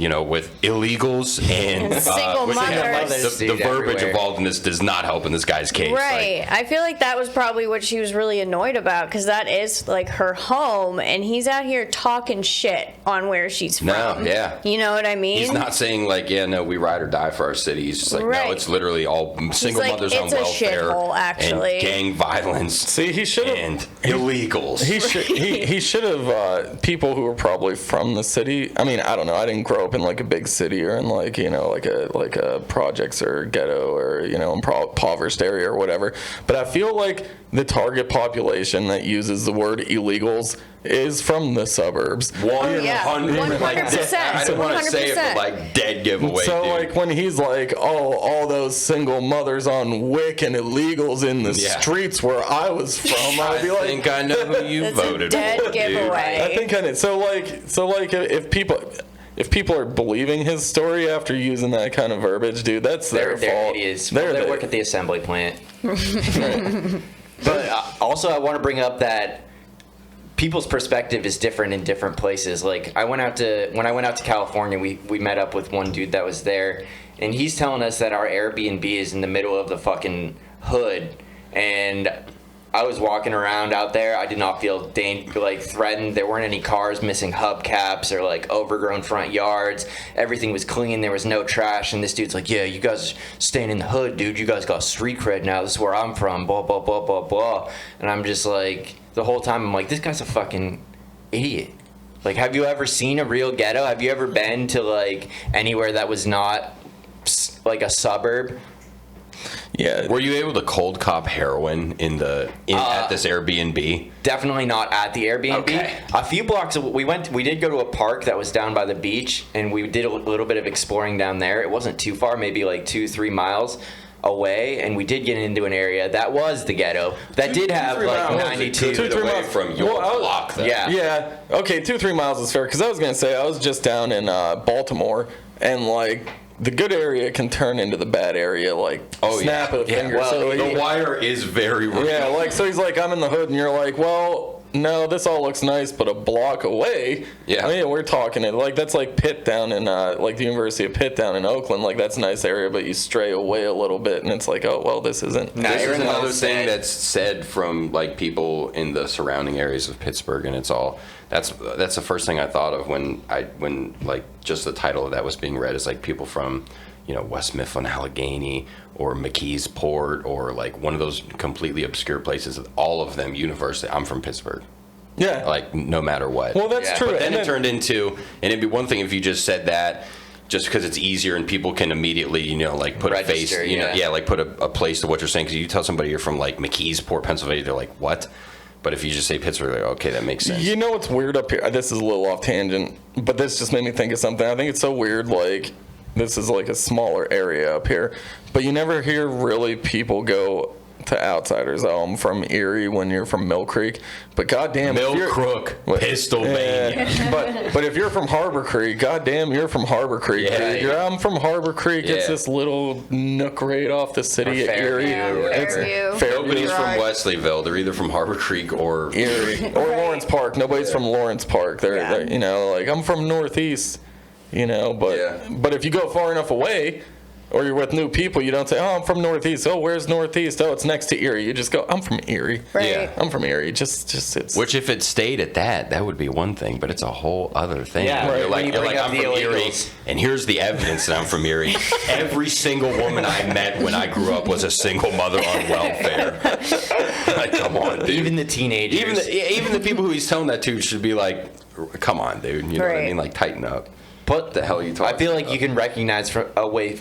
with illegals and Single which, mothers. the Dude, verbiage everywhere. involved in this does not help in this guy's case. Right. I feel like that was probably what she was really annoyed about because that is like her home and he's out here talking shit on where she's from. No, yeah. You know what I mean? He's not saying like, yeah, no, we ride or die for our city. He's just like, Right. no, it's literally all single like, mothers on it's a welfare shithole, actually. and gang violence see, he should and have. illegals. He should have people who were probably from the city. I mean, I don't know. I didn't grow up in like a big city or in like like a projects or ghetto or impoverished area or whatever. But I feel like the target population that uses the word illegals is from the suburbs. 100%. yeah. Like, 100%. I don't want to say it, but 100%. like dead giveaway. So dude. like when he's like, oh, all those single mothers on WIC and illegals in the Yeah. streets where I was from, I'd be I like, think I know who you That's a voted dead for. giveaway. I think I did. So like if people are believing his story after using that kind of verbiage, dude, that's their They're fault. idiots. They're They the- work at the assembly plant. But also, I want to bring up that people's perspective is different in different places. Like when I went out to California, we met up with one dude that was there, and he's telling us that our Airbnb is in the middle of the fucking hood, and I was walking around out there. I did not feel threatened. There weren't any cars missing hubcaps or like overgrown front yards. Everything was clean. There was no trash. And this dude's like, "Yeah, you guys staying in the hood, dude. You guys got street cred now. This is where I'm from. Blah blah blah blah blah." And I'm just like, the whole time I'm like, this guy's a fucking idiot. Like, have you ever seen a real ghetto? Have you ever been to like anywhere that was not like a suburb? Yeah. Were you able to cold cop heroin at this Airbnb? Definitely not at the Airbnb. Okay. A few blocks we did go to a park that was down by the beach, and we did a little bit of exploring down there. It wasn't too far, maybe like 2-3 miles away, and we did get into an area that was the ghetto that did have like 92 2-3 away miles from your block. Then. Yeah. Yeah. Okay, 2-3 miles is fair, because I was going to say, I was just down in Baltimore, and like, the good area can turn into the bad area, like snap of the finger. Well, so The Wire is very real. yeah, like, so he's like, I'm in the hood, and you're like, well, no, this all looks nice, but a block away. Yeah. I mean, we're talking it like that's like Pitt down in like the University of Pitt down in Oakland. Like, that's a nice area, but you stray away a little bit, and it's like, oh well, this isn't. This you're is in the another homestead. thing that's said from like people in the surrounding areas of Pittsburgh, and it's all that's the first thing I thought of when like just the title of that was being read is like people from, you know, West Mifflin, Allegheny, or McKeesport, or like one of those completely obscure places. All of them universally, I'm from Pittsburgh. Yeah. Like, no matter what. Well, that's true. But then And it turned into, and it'd be one thing if you just said that just because it's easier and people can immediately, you know, like put Register, a face, like put a place to what you're saying. Because you tell somebody you're from like McKeesport, Pennsylvania, they're like, what? But if you just say Pittsburgh, like, okay, that makes sense. You know what's weird up here? This is a little off tangent, but this just made me think of something. I think it's so weird, like, this is like a smaller area up here, but you never hear really people go to outsiders. Oh, I'm from Erie when you're from Mill Creek, but goddamn, Mill Crook, Pennsylvania. But if you're from Harbor Creek, goddamn, you're from Harbor Creek. Yeah, dude. yeah. I'm from Harbor Creek. It's Yeah. this little nook right off the city Or of Erie. Fairview, It's Fairview. Nobody's from Right. Wesleyville. They're either from Harbor Creek or Erie or Lawrence Park. Nobody's from Lawrence Park. They're, you know, like, I'm from Northeast, you know, but if you go far enough away, or you're with new people, you don't say, oh, I'm from Northeast. Oh, where's Northeast? Oh, it's next to Erie. You just go, I'm from Erie. Right. Yeah. I'm from Erie. Just it's. Which, if it stayed at that would be one thing, but it's a whole other thing. Yeah, You're right. like, When you you're bring like, up I'm the from Erie, illegals. and here's the evidence that I'm from Erie. Every single woman I met when I grew up was a single mother on welfare. Like, come on, dude. Even the teenagers. Even the people who he's telling that to should be like, come on, dude. You know what I Right. mean? Like, tighten up. But What the hell are you talking I feel like about? you can recognize from a way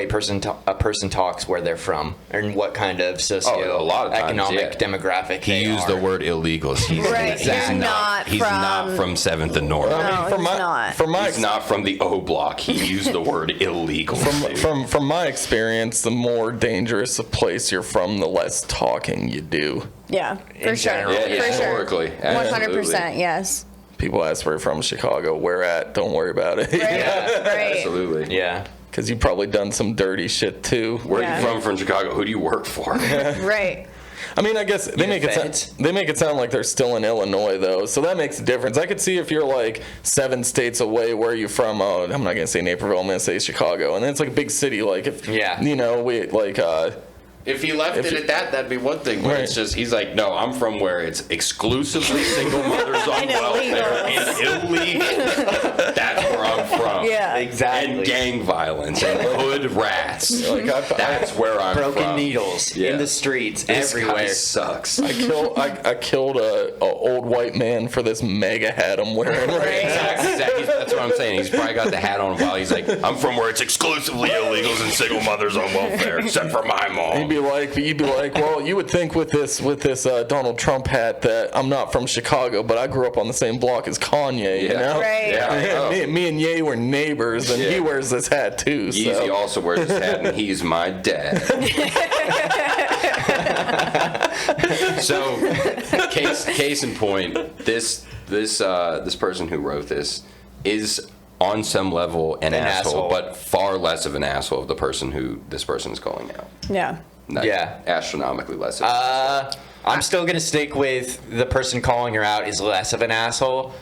a person talks where they're from and what kind of a lot of times, economic yeah. demographic He they used are. the word illegals. He's, Right, he's he's not from 7th and North. No, from he's my, not. From my He's not from the O Block. He used the word illegal. from my experience, the more dangerous a place you're from, the less talking you do. Yeah, for In sure. general, yeah, For sure. historically, 100%, yes. People ask where you're from, Chicago. Where at? Don't worry about it. Right. Yeah, Right. Absolutely. Yeah. Because you've probably done some dirty shit too. Where Yeah. are you from Chicago? Who do you work for? Right. I mean, I guess they make it sound like they're still in Illinois though, so that makes a difference. I could see if you're like 7 states away, where are you from? Oh, I'm not gonna say Naperville. I'm gonna say Chicago, and then it's like a big city. Like if you know, we like. If he left it at that, that'd be one thing. But it's just, he's like, no, I'm from where it's exclusively single mothers on And welfare and illegal. That's where I'm from. Yeah. Exactly. And gang violence and hood rats. Like That's where I'm Broken from. needles Yeah. in the streets This everywhere. guy sucks. I killed a old white man for this mega hat I'm wearing. Right? Exactly. That's what I'm saying. He's probably got the hat on while he's like, I'm from where it's exclusively illegals and single mothers on welfare, except for my mom. You'd be like, well, you would think with this Donald Trump hat that I'm not from Chicago, but I grew up on the same block as Kanye. You know? Right. Yeah. Me and Ye were neighbors, and he wears this hat too. Yeezy So. also wears his hat, and he's my dad. So, case in point, this person who wrote this is on some level an asshole, but far less of an asshole of the person who this person is calling out. Yeah. Like, Yeah. astronomically less. Of an asshole. I'm still gonna stick with the person calling her out is less of an asshole.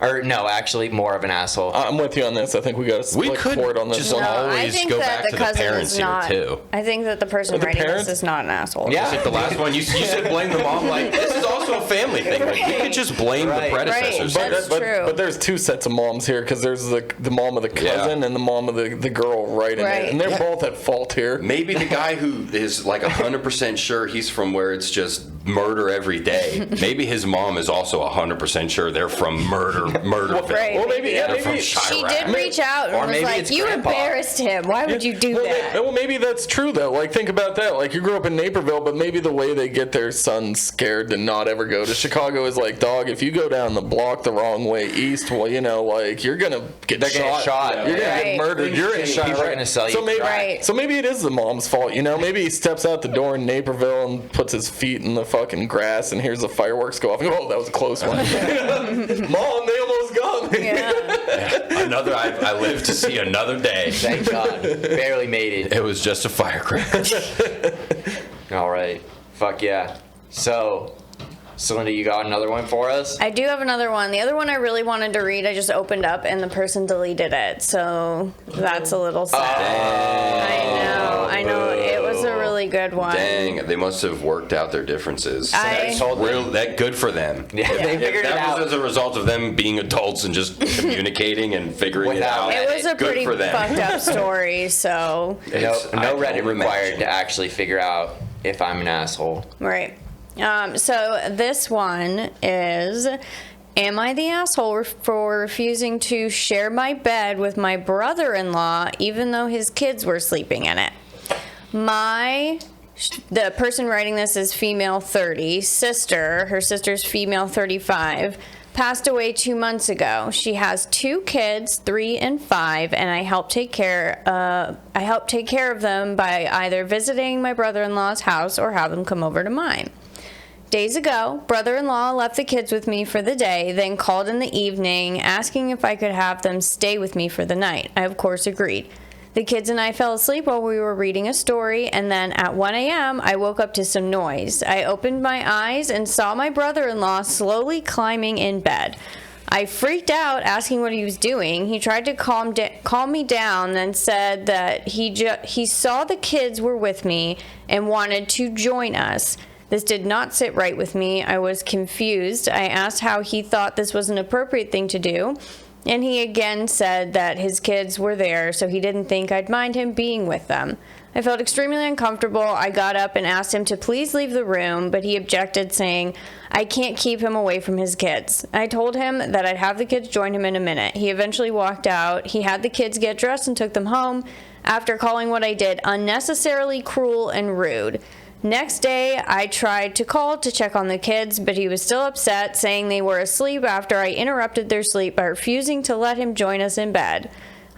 Or no, actually more of an asshole. I'm with you on this. I think we got to split cord on this just one. No, I always think go that back the to the cousin parents is here, not. too. I think that the person The writing parents? this is not an asshole. Yeah. Like the last one, you said blame the mom. Like, this is also a family thing. Like, we could just blame Right. the predecessors. Right. That's true. But there's two sets of moms here because there's the mom of the cousin and the mom of the girl writing Right. it, and they're both at fault here. Maybe the guy who is like 100% sure he's from where it's just murder every day. Maybe his mom is also 100% sure they're from Murderville. Right. Well, maybe They're from She Chirac. did reach out Or and was maybe like, it's "You grandpa." embarrassed him. Why would you do Well, that?" well, maybe that's true though. Like, think about that. Like, you grew up in Naperville, but maybe the way they get their son scared to not ever go to Chicago is like, dog, if you go down the block the wrong way east, well, you know, like you're gonna get They're gonna get shot. You're gonna Right. get murdered. You're in People are Chirac. gonna sell you So maybe, Right. so maybe it is the mom's fault. You know, maybe he steps out the door in Naperville and puts his feet in the fucking grass and hears the fireworks go off. Oh, that was a close one. Mom, they almost got me. Yeah. Another, I lived to see another day. Thank God. Barely made it. It was just a firecracker. All right. Fuck yeah. So, Celinda, you got another one for us? I do have another one. The other one I really wanted to read, I just opened up and the person deleted it. So that's a little sad. I know. It was a really good one. Dang, they must have worked out their differences. That good for them. Yeah, they figured it That out. was as a result of them being adults and just communicating and figuring it out. It was a Good pretty for them. fucked up story, so. No I Reddit can required imagine. to actually figure out if I'm an asshole. Right. So this one is, am I the asshole for refusing to share my bed with my brother-in-law even though his kids were sleeping in it? The person writing this is female 30, her sister's female 35, passed away 2 months ago. She has 2 kids, 3 and 5, and I help take care of them by either visiting my brother-in-law's house or have them come over to mine. Days ago, brother-in-law left the kids with me for the day, then called in the evening asking if I could have them stay with me for the night. I, of course, agreed. The kids and I fell asleep while we were reading a story, and then at 1 a.m., I woke up to some noise. I opened my eyes and saw my brother-in-law slowly climbing in bed. I freaked out, asking what he was doing. He tried to calm me down, then said that he saw the kids were with me and wanted to join us. This did not sit right with me. I was confused. I asked how he thought this was an appropriate thing to do, and he again said that his kids were there, so he didn't think I'd mind him being with them. I felt extremely uncomfortable. I got up and asked him to please leave the room, but he objected, saying I can't keep him away from his kids. I told him that I'd have the kids join him in a minute. He eventually walked out. He had the kids get dressed and took them home after calling what I did unnecessarily cruel and rude. Next day, I tried to call to check on the kids, but he was still upset, saying they were asleep after I interrupted their sleep by refusing to let him join us in bed.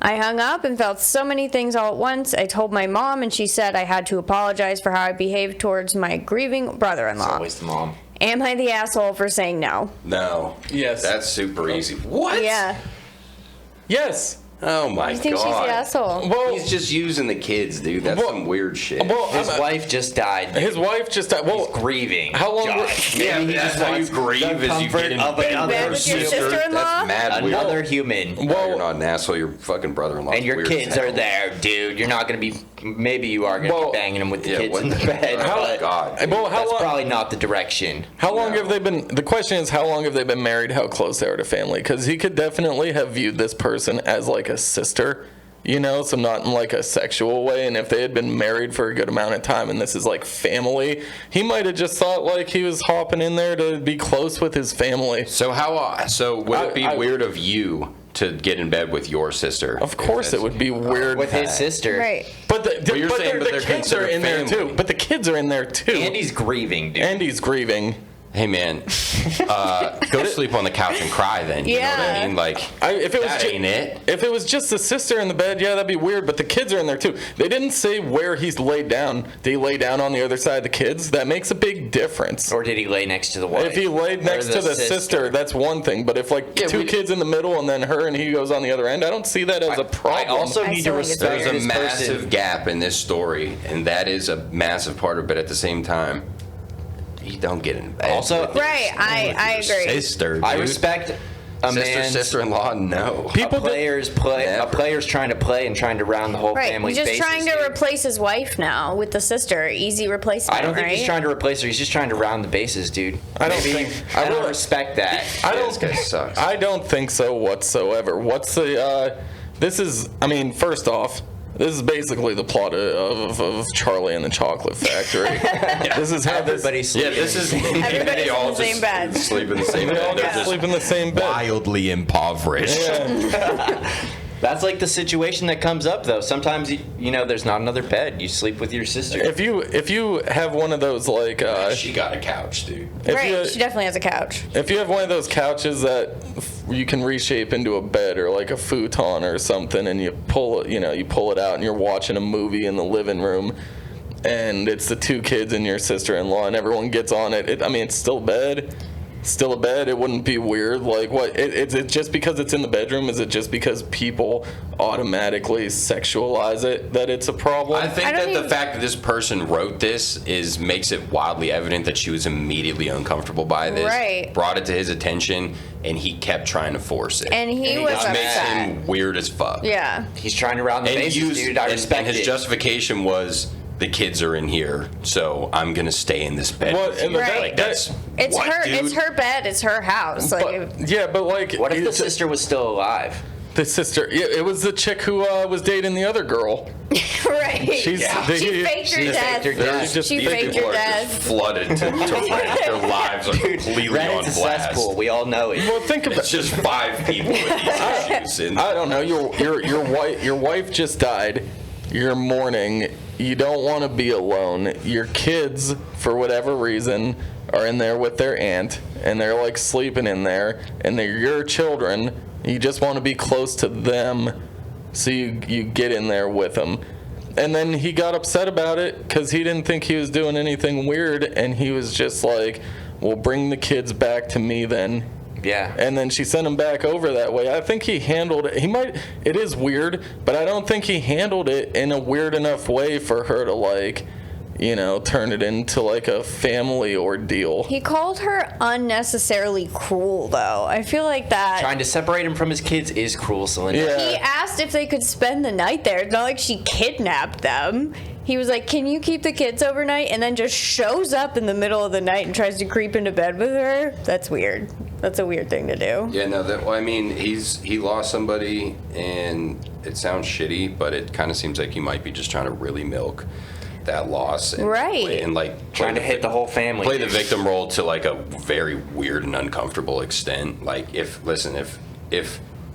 I hung up and felt so many things all at once. I told my mom, and she said I had to apologize for how I behaved towards my grieving brother-in-law. Always the mom. Am I the asshole for saying no? No. Yes. That's super easy. What? Yeah. Yes. Oh my I think she's the god. asshole. Well, He's just using the kids, dude. That's Well- some weird shit. well, His wife just died. his wife just died. Well, Grieving. how long? Josh. yeah, Maybe he that's just how you wants grieve the is you comfort get in of bed another with your sister. sister-in-law? That's mad weird. Another human. No, you're not an asshole. Your fucking brother-in-law. And your kids are there, dude. You're not gonna be. Maybe you are gonna Well, be banging them with the yeah, kids what in the the- bed. How- but God. Well, how that's long? probably not the direction. How long No. have they been? The question is, how long have they been married? How close they are to family? Because he could definitely have viewed this person as like a sister, you know, so not in like a sexual way. And if they had been married for a good amount of time, and this is like family, he might have just thought like he was hopping in there to be close with his family. So how? So would it be I- weird of you to get in bed with your sister? Of course, it would be weird. With his sister. Right. But you're saying the they're kids are considered in there family. too. But the kids are in there too. Andy's grieving, dude. Andy's grieving. Hey man, go sleep on the couch and cry. Then you know what I Yeah. mean? Like If it was that ain't it. If it was just the sister in the bed, yeah, that'd be weird. But the kids are in there too. They didn't say where he's laid down. Did he lay down on the other side of the kids? That makes a big difference. Or did he lay next to the wife? If he laid Or next to the sister, that's one thing. But if like two kids in the middle and then her and he goes on the other end, I don't see that as a problem. I also need to still think it's respect There's a this massive person. gap in this story, and that is a massive part of it. At the same time, you don't get in bed. Also- with your- Right, I with your agree. Sister, dude. I respect a man's sister-in-law. No. a player's trying to play and trying to round the whole Right, family's he's just bases. trying to dude. replace his wife now with the sister. Easy replacement, I don't think right? he's trying to replace her. He's just trying to round the bases, dude. I don't Maybe- think- I don't respect that. This guy sucks. I don't think so whatsoever. What's the? This is. I mean, first off, this is basically the plot of Charlie and the Chocolate Factory. This is how Everybody sleeping. this is Everybody's they in all the same just bed. sleep in the same They all bed. They're just just sleep in the same bed. wildly impoverished. That's like the situation that comes up, though. Sometimes you know there's not another bed. You sleep with your sister. If you have one of those like She got a couch, dude. if Right, you, she definitely has a couch. if you have one of those couches that you can reshape into a bed or like a futon or something, and you pull it, you pull it out, and you're watching a movie in the living room, and it's the two kids and your sister-in-law, and everyone gets on it. I mean, it's still a bed. Still a bed. It wouldn't be weird. Like what? It's just because it's in the bedroom? Is it just because people automatically sexualize it that it's a problem? I think I don't that the even- fact that this person wrote this makes it wildly evident that she was immediately uncomfortable by this. Right. Brought it to his attention, and he kept trying to force it. And he was which makes upset. him weird as fuck. Yeah. He's trying to round the bases, dude. I respect and his it. justification was the kids are in here, so I'm gonna stay in this bed. Well, with and you. Right. Like, that's It's what, her. dude? It's her bed. It's her house. Like, But, yeah, but like What if the it's- sister was still alive? The sister. It was the chick who was dating the other girl. right. She's She faked her death. faked her death. She just- She These faked people her are death. just flooded to rent. Their lives are completely on Reddit's a blast. cesspool. We all know it. Well, think about. It's just 5 people with these issues. And I don't know. Your wife just died. You're mourning. You don't want to be alone. Your kids, for whatever reason, are in there with their aunt, and they're like sleeping in there, and they're your children. You just want to be close to them, so you get in there with them. And then he got upset about it because he didn't think he was doing anything weird, and he was just like, "Well, bring the kids back to me then." Yeah. And then she sent him back over that way. I think he handled it. It is weird, but I don't think he handled it in a weird enough way for her to like, turn it into like a family ordeal. He called her unnecessarily cruel, though. I feel like that. Trying to separate him from his kids is cruel, Celinda. Yeah. He asked if they could spend the night there. It's not like she kidnapped them. He was like, "Can you keep the kids overnight?" And then just shows up in the middle of the night and tries to creep into bed with her. That's weird. That's a weird thing to do. yeah, no, he lost somebody, and it sounds shitty, but it kind of seems like he might be just trying to really milk that loss, and Right. and like Trying to hit the whole family. play the victim role to like a very weird and uncomfortable extent. Like if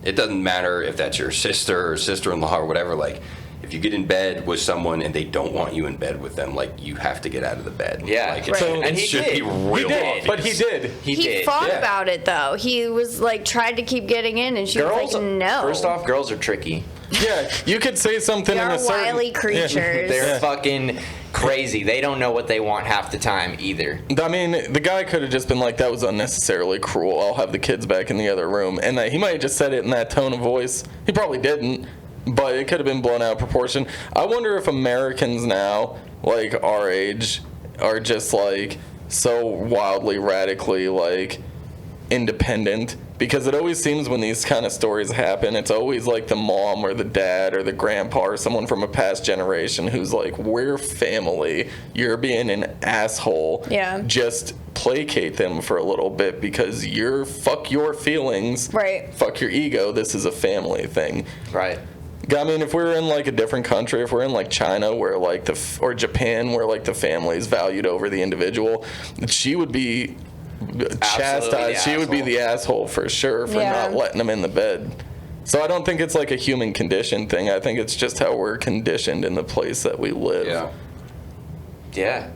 it doesn't matter if that's your sister or sister-in-law or whatever, like if you get in bed with someone and they don't want you in bed with them, like you have to get out of the bed. Yeah. like Right. it And he should did. be real He did. obvious. But he did. He He did. fought yeah. about it, though. He was like, tried to keep getting in, and she Girls, was like, "No." First off, girls are tricky. Yeah, you could say something they in are a certain. wily creatures. They're fucking crazy. They don't know what they want half the time either. I mean, the guy could have just been like, "That was unnecessarily cruel. I'll have the kids back in the other room," and he might have just said it in that tone of voice. He probably didn't, but it could have been blown out of proportion. I wonder if Americans now, like our age, are just like so wildly, radically like independent. Because it always seems when these kind of stories happen, it's always like the mom or the dad or the grandpa or someone from a past generation who's like, "We're family. You're being an asshole. Yeah. Just placate them for a little bit because fuck your feelings. Right. Fuck your ego. This is a family thing." Right. I mean, if we were in like a different country, if we're in like China where like or Japan where like the family is valued over the individual, she would be chastised. She would be the asshole for sure for Yeah. not letting them in the bed. So I don't think it's like a human condition thing. I think it's just how we're conditioned in the place that we live. Yeah. Yeah.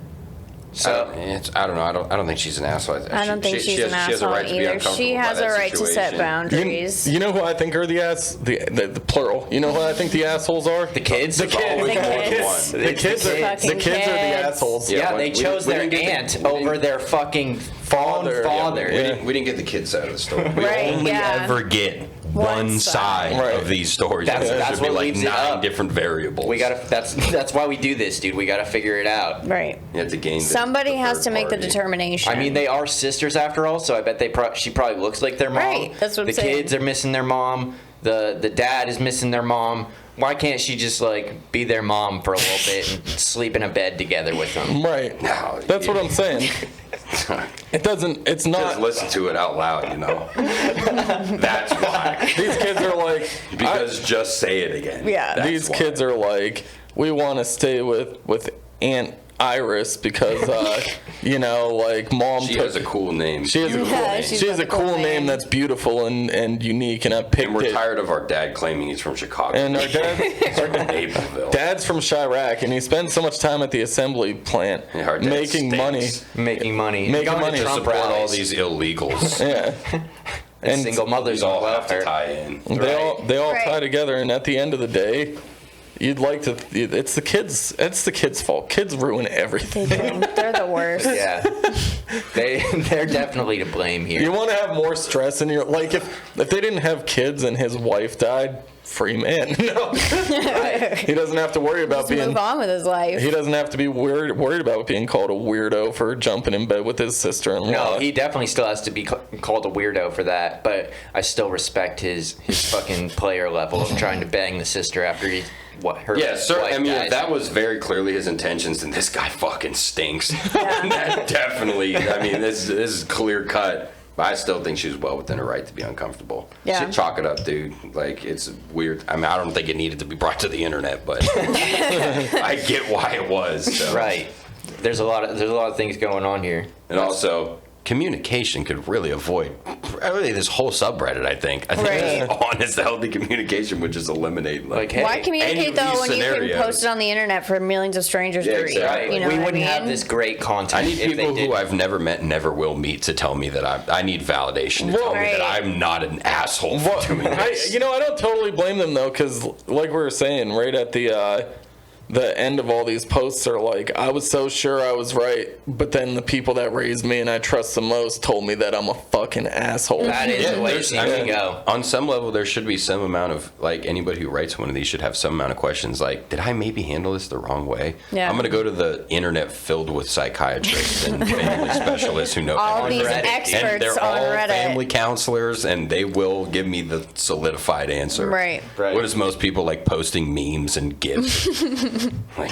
So I don't know. I don't think she's an asshole. I don't think she's an She has a asshole right to be either. uncomfortable She by has that a right to set situation. boundaries. You know who I think are the plural. You know who I think the assholes are? the kids. The kids. Always The more than kids. one. The kids are Fucking the kids are the kids. assholes. Yeah, Yeah, they we- chose we their didn't get aunt the- over their fucking Father. father. Yeah. We didn't get the kids out of the story. We Right, only yeah. ever get one side Right. of these stories. That's there should be what like leaves it 9 up. different variables. We gotta. That's why we do this, dude. We gotta figure it out. Right. You have to gain. Somebody the has third to make the party. determination. I mean, they are sisters after all, so I bet she probably looks like their mom. Right, that's what I'm the saying. kids are missing their mom. The dad is missing their mom. Why can't she just like be their mom for a little bit and sleep in a bed together with them? Right. No, That's what I'm saying. It doesn't. It's Just not. listen to it out loud, you know. That's why. These kids are like. Because just say it again. Yeah. That's These why. kids are like, we want to stay with Aunt Iris because like mom. She took, has a cool name. She has a Beautiful cool, Yeah, name. she's she has got a a cool cool name name. that's beautiful and unique, and I picked And we're it. tired of our dad claiming he's from Chicago. And our dad, Naperville. dad's from Chirac, and he spends so much time at the assembly plant Yeah, our dad making stinks. money. Making money. Making Going to money to To Trump support all rallies. these illegals. Yeah, and single mothers These all on have to welfare. tie in. they all Right. tie together, and at the end of the day, you'd like to. It's the kids. It's the kids' fault. Kids ruin everything. They do. They're the worst. Yeah, they're definitely to blame here. You want to have more stress in your like if they didn't have kids and his wife died, free man. No, he doesn't have to worry about Just being. move on with his life. He doesn't have to be worried about being called a weirdo for jumping in bed with his sister-in-law. No, he definitely still has to be called a weirdo for that, but I still respect his fucking player level of trying to bang the sister after her Yeah, sir. wife I mean, dies. if that was very clearly his intentions, then this guy fucking stinks. That definitely. I mean, this is clear cut. But I still think she was well within her right to be uncomfortable. Yeah. Chalk it up, dude. Like, it's weird. I mean, I don't think it needed to be brought to the internet, but I get why it was. So. Right. There's a lot of things going on here. And also, communication could really avoid really this whole subreddit. I think Right. just honest, healthy communication would just eliminate Like, hey, Why any communicate of though these when you can scenarios. post it on the internet for millions of strangers Yeah, to read? exactly. You know we what wouldn't I have mean? this great content. I need if they people did. who I've never met and never will meet to tell me that I need validation to tell me that Right. I'm not an asshole for Well, doing this. I don't totally blame them though, because like we were saying, right at the end of all these posts are like, I was so sure I was right, but then the people that raised me and I trust the most told me that I'm a fucking asshole. That is Yeah, the way it there's- seems I to mean, go. on some level, there should be some amount of, like, anybody who writes one of these should have some amount of questions like, did I maybe handle this the wrong way? Yeah. I'm going to go to the internet filled with psychiatrists and family specialists who know All everything. these Reddit. experts And they're on all Reddit. family counselors, and they will give me the solidified answer. Right. Right. What is most people like posting memes and gifs? Like,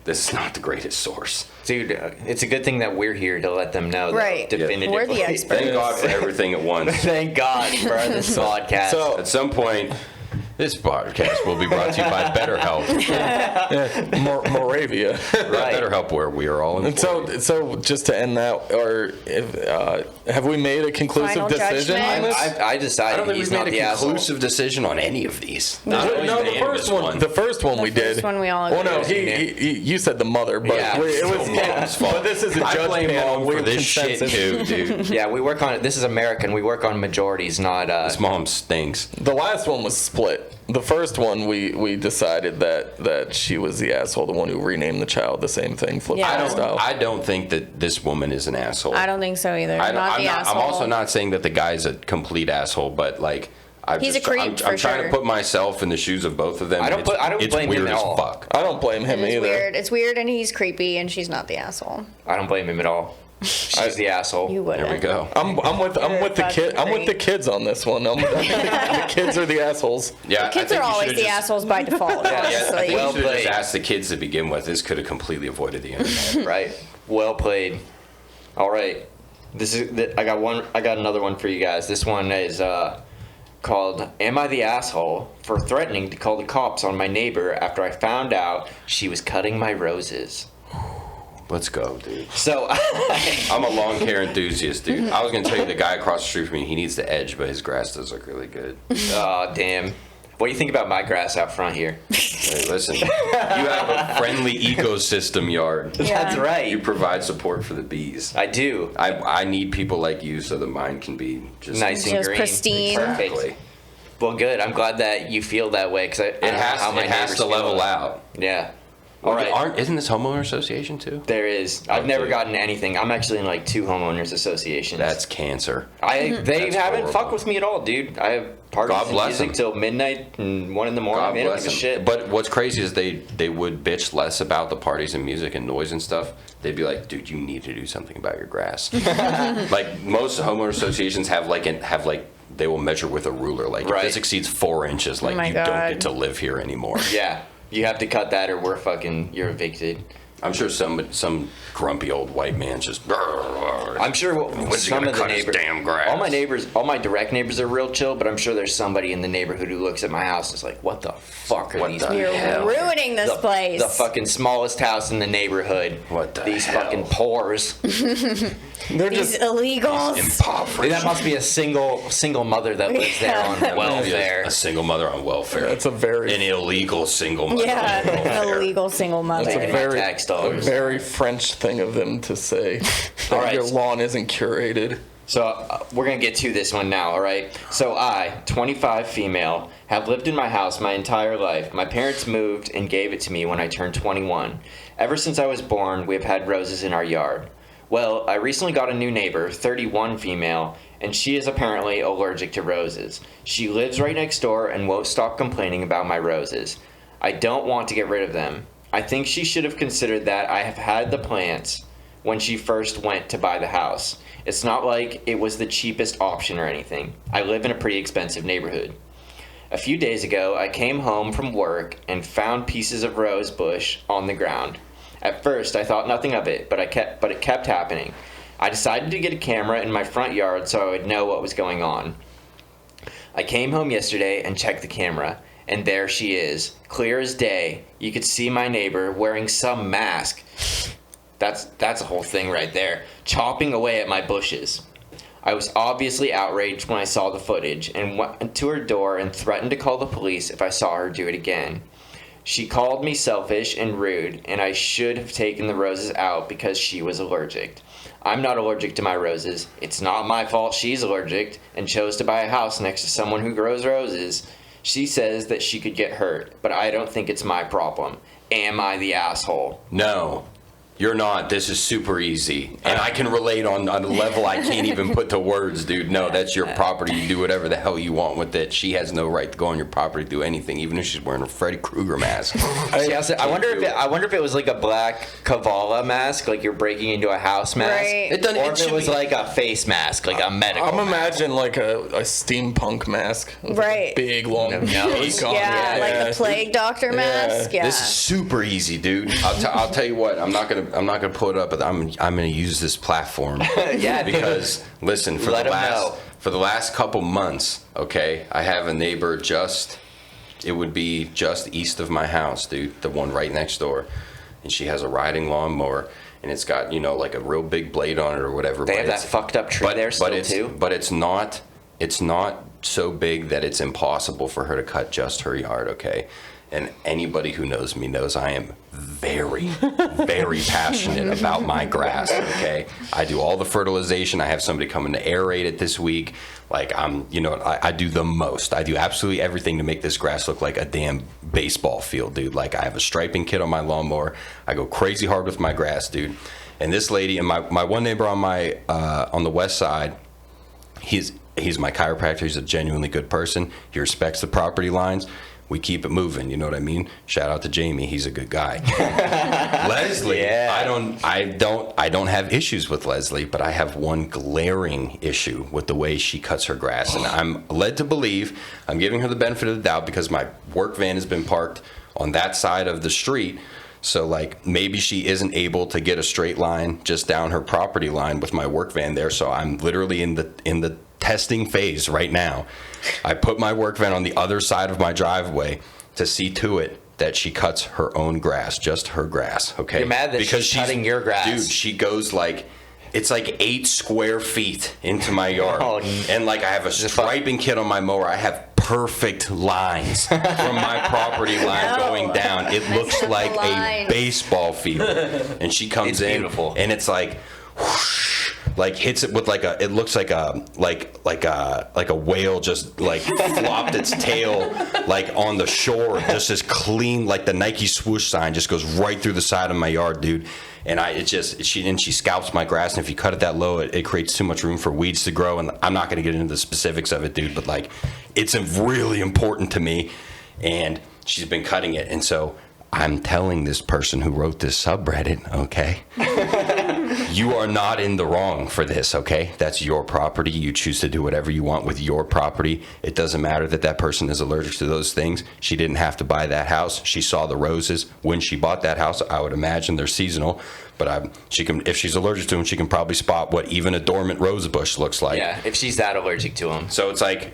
this is not the greatest source. Dude, it's a good thing that we're here to let them know. Right. Though, definitively. We're the experts. Thank God for everything at once. Thank God for this podcast. So- At some point, this podcast will be brought to you by BetterHelp. Moravia. Right. BetterHelp, where we are all And employed. so just to end that, or have we made a conclusive Final decision judgment? on this? I I decided don't think he's we've not made the a asshole. conclusive decision on any of these. No, the first one. The first one we did. first one we all Well, no, agreed. you said the mother, but Yeah. it was Mom's fault. But this is a I judge blame panel. Mom We for have this shit consensus. too, dude. Yeah, we work on it. This is American. We work on majorities, not. This mom stinks. The last one was split. The first one we decided that she was the asshole, the one who renamed the child the same thing, flip Yeah. style. I don't think that this woman is an asshole. I don't think so either. I don't- Not the I'm asshole. also not saying that the guy's a complete asshole, but like, He's a creep, I'm for trying sure. to put myself in the shoes of both of them. I don't and put- I don't it's blame him weird at as all. fuck. I don't blame him It's either. weird. It's weird, and he's creepy, and she's not the asshole. I don't blame him at all. She's the asshole. You wouldn't. There we go. I'm with the kid. I'm with the kids on this one. I think the kids are the assholes. Yeah, Kids are always the assholes by default. Yeah, I honestly. think Well you should have just played. asked the kids to begin with. This could have completely avoided the internet. Right. Well played. All right. I got another one for you guys. This one is called "Am I the Asshole for Threatening to Call the Cops on My Neighbor After I Found Out She Was Cutting My Roses?" Let's go, dude. So, I'm a lawn care enthusiast, dude. I was gonna tell you the guy across the street from me, he needs the edge, but his grass does look really good. oh damn. What do you think about my grass out front here? Hey, listen, you have a friendly ecosystem yard. That's right. You provide support for the bees. I do. I need people like you so that mine can be just Nice and Just green. pristine. Exactly. Well, good. I'm glad that you feel that way because It has to level out. Yeah. All right. Isn't this homeowner association too? There is. I've never gotten anything. I'm actually in like 2 homeowners associations. That's cancer. They That's haven't horrible. fucked with me at all, dude. I have parties God and bless music them. till midnight and 1 in the morning. God They don't bless give a them. shit. But what's crazy is they would bitch less about the parties and music and noise and stuff. They'd be like, dude, you need to do something about your grass. Like most homeowner associations have they will measure with a ruler. Like Right. if this exceeds 4 inches, like my you don't God. get to live here anymore. Yeah, you have to cut that or you're evicted. I'm sure some grumpy old white man's just. I'm sure When's he some gonna of the cut his neighbors, damn grass? all my direct neighbors are real chill, but I'm sure there's somebody in the neighborhood who looks at my house and is like, what the fuck are What these the people? You're hell? ruining this place. The fucking smallest house in the neighborhood. What the These hell? fucking pores. They're These just illegals. Impoverished. That must be a single mother that lives there on welfare. A single mother on welfare. That's a very an illegal single mother. on Yeah, welfare. illegal single mother. That's a Taking very, my tax dollars. very French thing of them to say. All That right. your lawn isn't curated. So we're going to get to this one now, all right? So I, 25 female, have lived in my house my entire life. My parents moved and gave it to me when I turned 21. Ever since I was born, we have had roses in our yard. Well, I recently got a new neighbor, 31 female, and she is apparently allergic to roses. She lives right next door and won't stop complaining about my roses. I don't want to get rid of them. I think she should have considered that I have had the plants when she first went to buy the house. It's not like it was the cheapest option or anything. I live in a pretty expensive neighborhood. A few days ago, I came home from work and found pieces of rose bush on the ground. At first, I thought nothing of it, but it kept happening. I decided to get a camera in my front yard so I would know what was going on. I came home yesterday and checked the camera, and there she is, clear as day. You could see my neighbor wearing some mask. That's a whole thing right there. Chopping away at my bushes. I was obviously outraged when I saw the footage and went to her door and threatened to call the police if I saw her do it again. She called me selfish and rude, and I should have taken the roses out because she was allergic. I'm not allergic to my roses. It's not my fault she's allergic and chose to buy a house next to someone who grows roses. She says that she could get hurt, but I don't think it's my problem. Am I the asshole? No, you're not. This is super easy. And I can relate on a level I can't even put to words, dude. No, that's your property. You do whatever the hell you want with it. She has no right to go on your property to do anything, even if she's wearing a Freddy Krueger mask. I wonder if it was like a black Kavala mask, like you're breaking into a house mask. Right. It doesn't- Or it if it should was be- like a face mask, like a medical I'm mask. imagining like a steampunk mask. With Right. a big long No, beak on Yeah, it. like the plague doctor mask. Yeah. This is super easy, dude. I'll tell you what. I'm not gonna pull it up, but I'm gonna use this platform. Yeah, Because listen, for Let the 'em know. last couple months, okay, I have a neighbor it would be just east of my house, dude, the one right next door, and she has a riding lawnmower, and it's got like a real big blade on it or whatever. They but have that it's- fucked up tree there still too. But it's not so big that it's impossible for her to cut just her yard, okay? And anybody who knows me knows I am very, very passionate about my grass, okay? I do all the fertilization. I have somebody coming to aerate it this week. Like, I do the most. I do absolutely everything to make this grass look like a damn baseball field, dude. Like, I have a striping kit on my lawnmower. I go crazy hard with my grass, dude. And this lady, and my one neighbor on on the west side, he's my chiropractor. He's a genuinely good person. He respects the property lines. We keep it moving, you know what I mean? Shout out to Jamie, he's a good guy. Leslie, Yeah. I don't have issues with Leslie, but I have one glaring issue with the way she cuts her grass, and I'm led to believe, I'm giving her the benefit of the doubt because my work van has been parked on that side of the street. So like maybe she isn't able to get a straight line just down her property line with my work van there. So I'm literally in the testing phase right now. I put my work van on the other side of my driveway to see to it that she cuts her own grass, just her grass, okay? You're mad that she's cutting your grass. Dude, she goes like, it's like 8 square feet into my yard. Oh, and like I have a striping kit on my mower. I have perfect lines from my property line going down. It looks like a baseball field. And she comes It's in beautiful. and it's like whoosh, like hits it with it looks like a whale just like flopped its tail like on the shore, just as clean, like the Nike swoosh sign just goes right through the side of my yard, dude. And she scalps my grass, and if you cut it that low, it creates too much room for weeds to grow. And I'm not going to get into the specifics of it, dude, but like, it's really important to me. And she's been cutting it, and so I'm telling this person who wrote this subreddit, okay, you are not in the wrong for this, okay? That's your property. You choose to do whatever you want with your property. It doesn't matter that person is allergic to those things. She didn't have to buy that house. She saw the roses when she bought that house. I would imagine they're seasonal, but if she's allergic to them, she can probably spot what even a dormant rose bush looks like. Yeah, if she's that allergic to them. So it's like,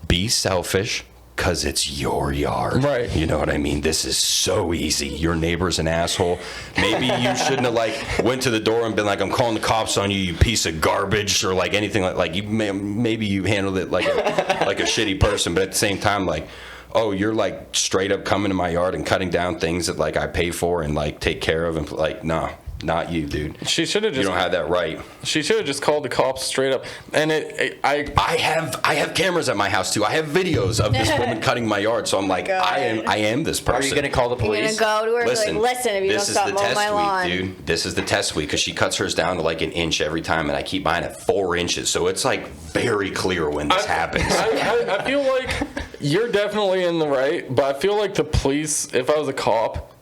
be selfish. Because it's your yard. Right. You know what I mean? This is so easy. Your neighbor's an asshole. Maybe you shouldn't have went to the door and been like, I'm calling the cops on you, you piece of garbage, or like anything like you maybe you handled it like a shitty person, but at the same time, like, oh, you're like straight up coming to my yard and cutting down things that like I pay for and like take care of, and like, nah. Not you, dude. She should have just. You don't have that right. She should have just called the cops straight up. And I have cameras at my house too. I have videos of this woman cutting my yard. So I'm like, I am this person. Are you gonna call the You're police? gonna go to her and be like, listen, if you don't stop mowing my lawn. Dude. This is the test week because she cuts hers down to like an inch every time, and I keep mine at 4 inches. So it's like very clear when this happens. I feel like you're definitely in the right, but I feel like the police, if I was a cop,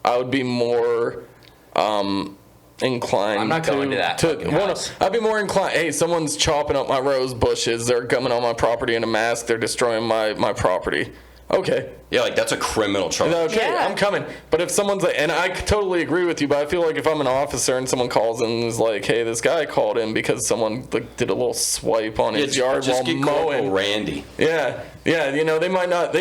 I would be more inclined. I'm not going to that. I'd be more inclined. Hey, someone's chopping up my rose bushes. They're coming on my property in a mask. They're destroying my property. Okay. Yeah, like that's a criminal charge. Okay, Yeah. I'm coming. But if someone's like, and I totally agree with you, but I feel like if I'm an officer and someone calls in and is like, hey, this guy called in because someone like did a little swipe on his yard just while get mowing. Corporal Randy. Yeah, you know, they might not.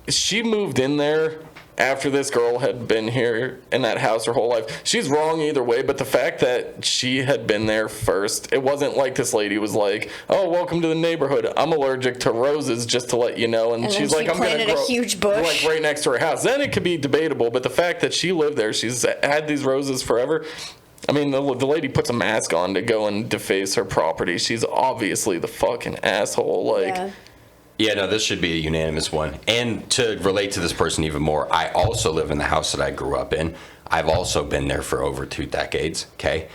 She moved in there after this girl had been here in that house her whole life. She's wrong either way, but the fact that she had been there first, it wasn't like this lady was like, oh, welcome to the neighborhood. I'm allergic to roses, just to let you know. And she's like, I'm going to grow a huge bush like right next to her house. Then it could be debatable, but the fact that she lived there, she's had these roses forever. I mean, the lady puts a mask on to go and deface her property. She's obviously the fucking asshole. Like, Yeah. Yeah, no, this should be a unanimous one. And to relate to this person even more, I also live in the house that I grew up in. I've also been there for over 2 decades, okay?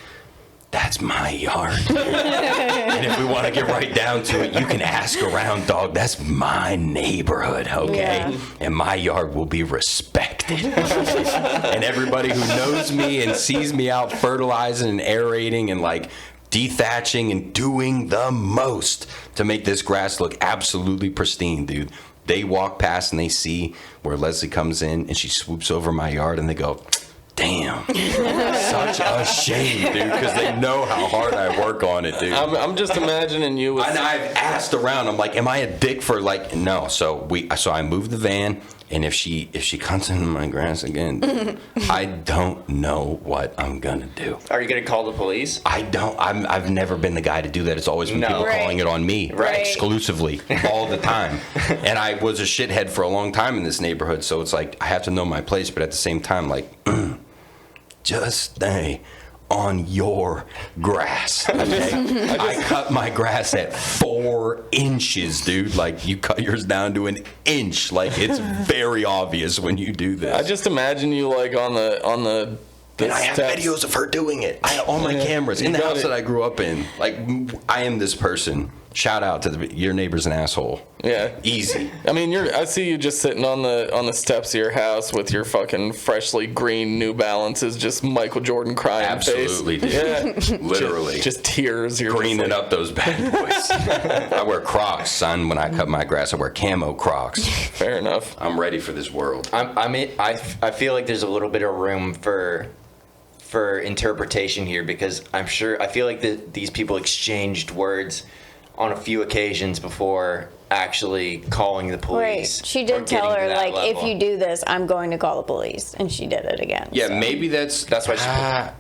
That's my yard. And if we want to get right down to it, you can ask around, dog. That's my neighborhood, okay? Yeah. And my yard will be respected. And everybody who knows me and sees me out fertilizing and aerating and like dethatching and doing the most to make this grass look absolutely pristine, dude. They walk past and they see where Leslie comes in and she swoops over my yard and they go, damn, such a shame, dude, because they know how hard I work on it, dude. I'm just imagining you with... And I've asked around. I'm like, am I a dick for like, no. So I moved the van, and if she comes into my grass again, I don't know what I'm gonna do. Are you gonna call the police? I've never been the guy to do that. It's always been people calling it on me, Right. exclusively, all the time. And I was a shithead for a long time in this neighborhood, so it's like I have to know my place, but at the same time, like, just stay on your grass, okay? I cut my grass at 4 inches, dude. Like, you cut yours down to an inch. Like, it's very obvious when you do this. I just imagine you like on the and I have steps. videos of her doing it. I have all my cameras in the house that I grew up in. Like, I am this person. Shout out to your neighbor's an asshole. Yeah, Easy. I mean, I see you just sitting on the steps of your house with your fucking freshly green New Balances, just Michael Jordan crying Absolutely, face. dude. Yeah, Literally. just tears. You're Greening just up those bad boys. I wear Crocs, son. When I cut my grass, I wear camo Crocs. Fair enough. I'm ready for this world. I feel like there's a little bit of room for interpretation here, because I feel like these people exchanged words on a few occasions before actually calling the police. Right. She or did tell getting to her, that like, level. if you do this, I'm going to call the police. And she did it again. Yeah, so. maybe that's why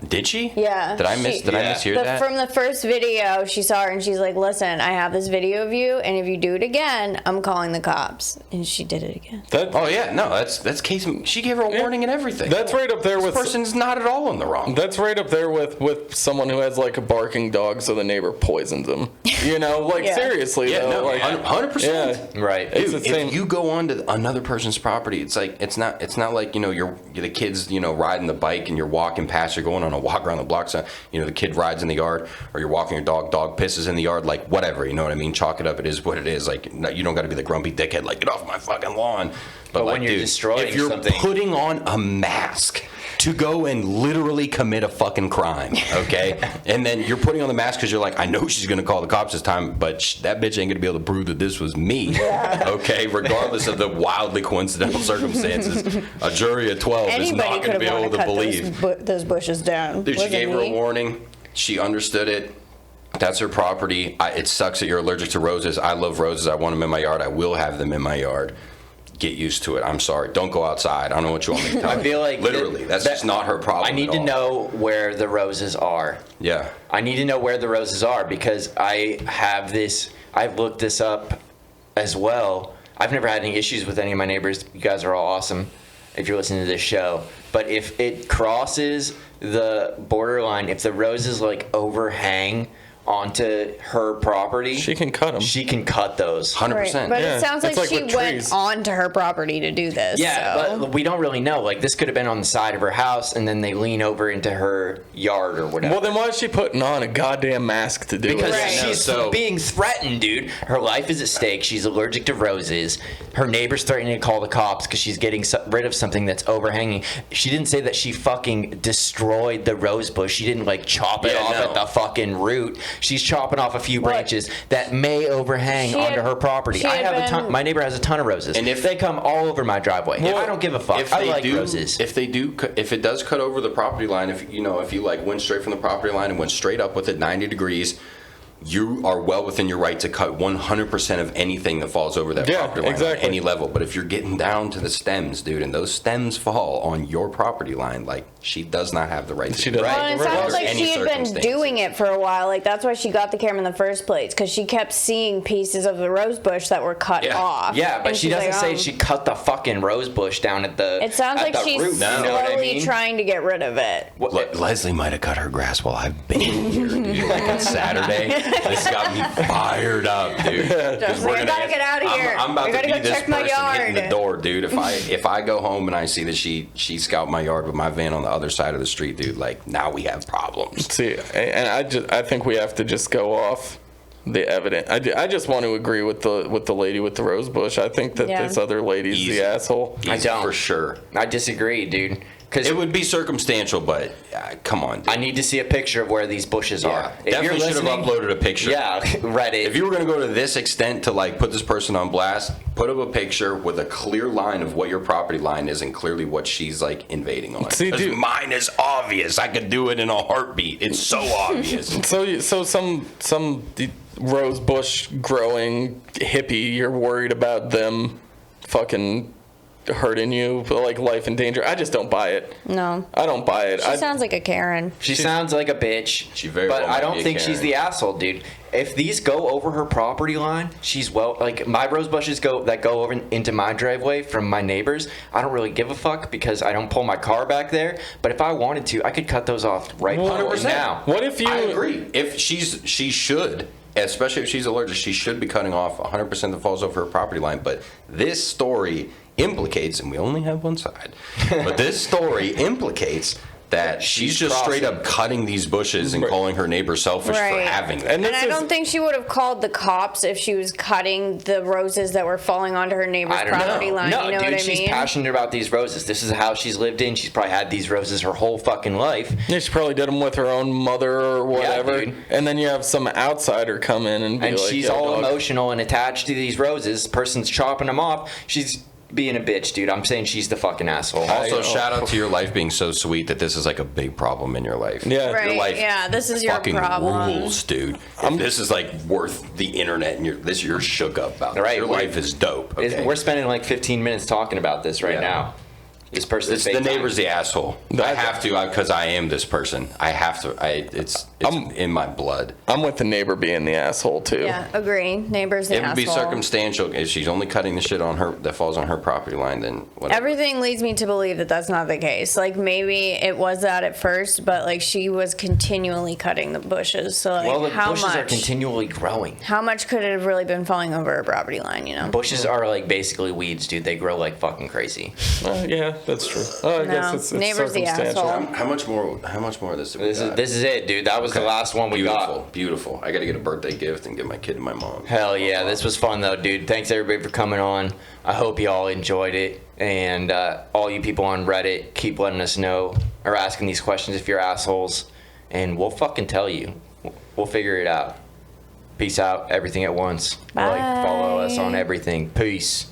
she. did she? Yeah, Did I mishear that? From the first video, she saw her and she's like, listen, I have this video of you, and if you do it again, I'm calling the cops. And she did it again. Oh yeah, no, that's case. She gave her a warning and everything. That's right up there with. This person's not at all in the wrong. That's right up there with someone who has like a barking dog, so the neighbor poisons him. You know, like Yeah. seriously Yeah, though, no, like 100%. Yeah. Right. It's Dude, the same. if you go onto another person's property, it's like it's not like you're the kids riding the bike and you're walking past, you're going on a walk around the block. So the kid rides in the yard, or you're walking your dog pisses in the yard, like whatever. You know what I mean? Chalk it up. It is what it is. Like you don't got to be the grumpy dickhead. Like get off my fucking lawn. But like, when you're dude, destroying if you're something- putting on a mask to go and literally commit a fucking crime, okay? And then you're putting on the mask because you're like, I know she's going to call the cops this time, but that bitch ain't going to be able to prove that this was me, okay? Regardless of the wildly coincidental circumstances, a jury of 12 is Anybody not could going to have be wanted able to to cut believe. those bushes down. Dude, she gave her a warning. She understood it. That's her property. It sucks that you're allergic to roses. I love roses. I want them in my yard. I will have them in my yard. Get used to it. I'm sorry. Don't go outside. I don't know what you want me to tell you. I feel like literally, that's just not her problem. I need at to all. know where the roses are. Yeah. I need to know where the roses are because I've looked this up as well. I've never had any issues with any of my neighbors. You guys are all awesome if you're listening to this show. But if it crosses the borderline, if the roses like overhang onto her property, She can cut them. she can cut those. 100%. Right. But Yeah, it sounds like it's like she with went trees. onto her property to do this. Yeah, so. but we don't really know. Like, this could have been on the side of her house, and then they lean over into her yard or whatever. Well, then why is she putting on a goddamn mask to do Because it? Right. she's being threatened, dude. Her life is at stake. She's allergic to roses. Her neighbor's threatening to call the cops because she's getting rid of something that's overhanging. She didn't say that she fucking destroyed the rose bush. She didn't, like, chop it off at the fucking root. She's chopping off a few branches that may overhang onto her property. I have a ton. My neighbor has a ton of roses, and if they come all over my driveway, I don't give a fuck. I like roses. If it does cut over the property line, if you like went straight from the property line and went straight up with it 90 degrees, you are well within your right to cut 100% of anything that falls over that property line at any level. But if you're getting down to the stems, dude, and those stems fall on your property line, like, she does not have the right to do that. Well, and it sounds like she had been doing it for a while. Like, that's why she got the camera in the first place, because she kept seeing pieces of the rose bush that were cut off. Yeah, but And she she's doesn't like, say she cut the fucking rose bush down at the. It sounds like she's root, slowly you know what I mean? trying to get rid of it. Leslie might have cut her grass while I've been here, dude. Like on Saturday, this got me fired up, dude. Just like, I gotta get out of here. I'm about I to gotta be go this check my person hitting the yard. door, dude. If I go home and I see that she scalped my yard with my van on the other side of the street, dude, like, now we have problems. See, and I think we have to just go off the evidence. I just want to agree with the lady with the rose bush. I think that this other lady's Easy. the asshole. I don't. For sure. I disagree, dude. Because It would be circumstantial, but come on, dude. I need to see a picture of where these bushes are. If Definitely you're should have listening, uploaded a picture. Yeah, Reddit. If you were going to go to this extent to like put this person on blast, put up a picture with a clear line of what your property line is and clearly what she's like invading on. See, 'Cause dude- mine is obvious. I could do it in a heartbeat. It's so obvious. So some rose bush growing hippie, you're worried about them fucking hurting you, like life in danger. I just don't buy it. No. I don't buy it. She sounds like a Karen. She sounds like a bitch. She very but well I might don't be a think she's Karen. the asshole, dude. If these go over her property line, she's like my rose bushes go over into my driveway from my neighbors. I don't really give a fuck because I don't pull my car back there. But if I wanted to, I could cut those off right 100%. now. What if you? I agree. If she should, especially if she's allergic, she should be cutting off 100% that falls over her property line. But this story implicates, and we only have one side, but this story implicates that she's just straight up cutting these bushes and calling her neighbor selfish for Right. having them. And I don't think she would have called the cops if she was cutting the roses that were falling onto her neighbor's I don't property know. line. No, you know dude, what I she's mean? passionate about these roses. This is how she's lived in. She's probably had these roses her whole fucking life. Yeah, she probably did them with her own mother or whatever. dude. And then you have some outsider come in and be And like, she's "Yo, all dog." emotional and attached to these roses. Person's chopping them off. She's being a bitch, dude. I'm saying she's the fucking asshole. Also, shout out to your life being so sweet that this is like a big problem in your life. Yeah. Right, Your life yeah, this is your fucking problem. rules, dude. This is like worth the internet, and you're shook up about. Right, Your life is dope. Okay? We're spending like 15 minutes talking about this right now. This person. The neighbor's the asshole. I have to because I am this person. I have to. It's in my blood. I'm with the neighbor being the asshole too. Yeah, agree. Neighbor's the It would be asshole. circumstantial if she's only cutting the shit on her that falls on her property line. Then whatever. Everything leads me to believe that that's not the case. Like, maybe it was that at first, but like she was continually cutting the bushes. So like, Well, the how bushes much? are continually growing. How much could it have really been falling over her property line? You know. Bushes are like basically weeds, dude. They grow like fucking crazy. Yeah, that's true. I guess it's neighbor's the circumstantial. asshole. How much more? How much more of this? This is it, dude. That was the last one we got. Beautiful. I got to get a birthday gift and give my kid to my mom. Hell yeah, this was fun though, dude. Thanks everybody for coming on. I hope you all enjoyed it, and all you people on Reddit, keep letting us know or asking these questions if you're assholes, and we'll fucking tell you. We'll figure it out. Peace out. Everything at once. Bye. Like, follow us on everything. Peace.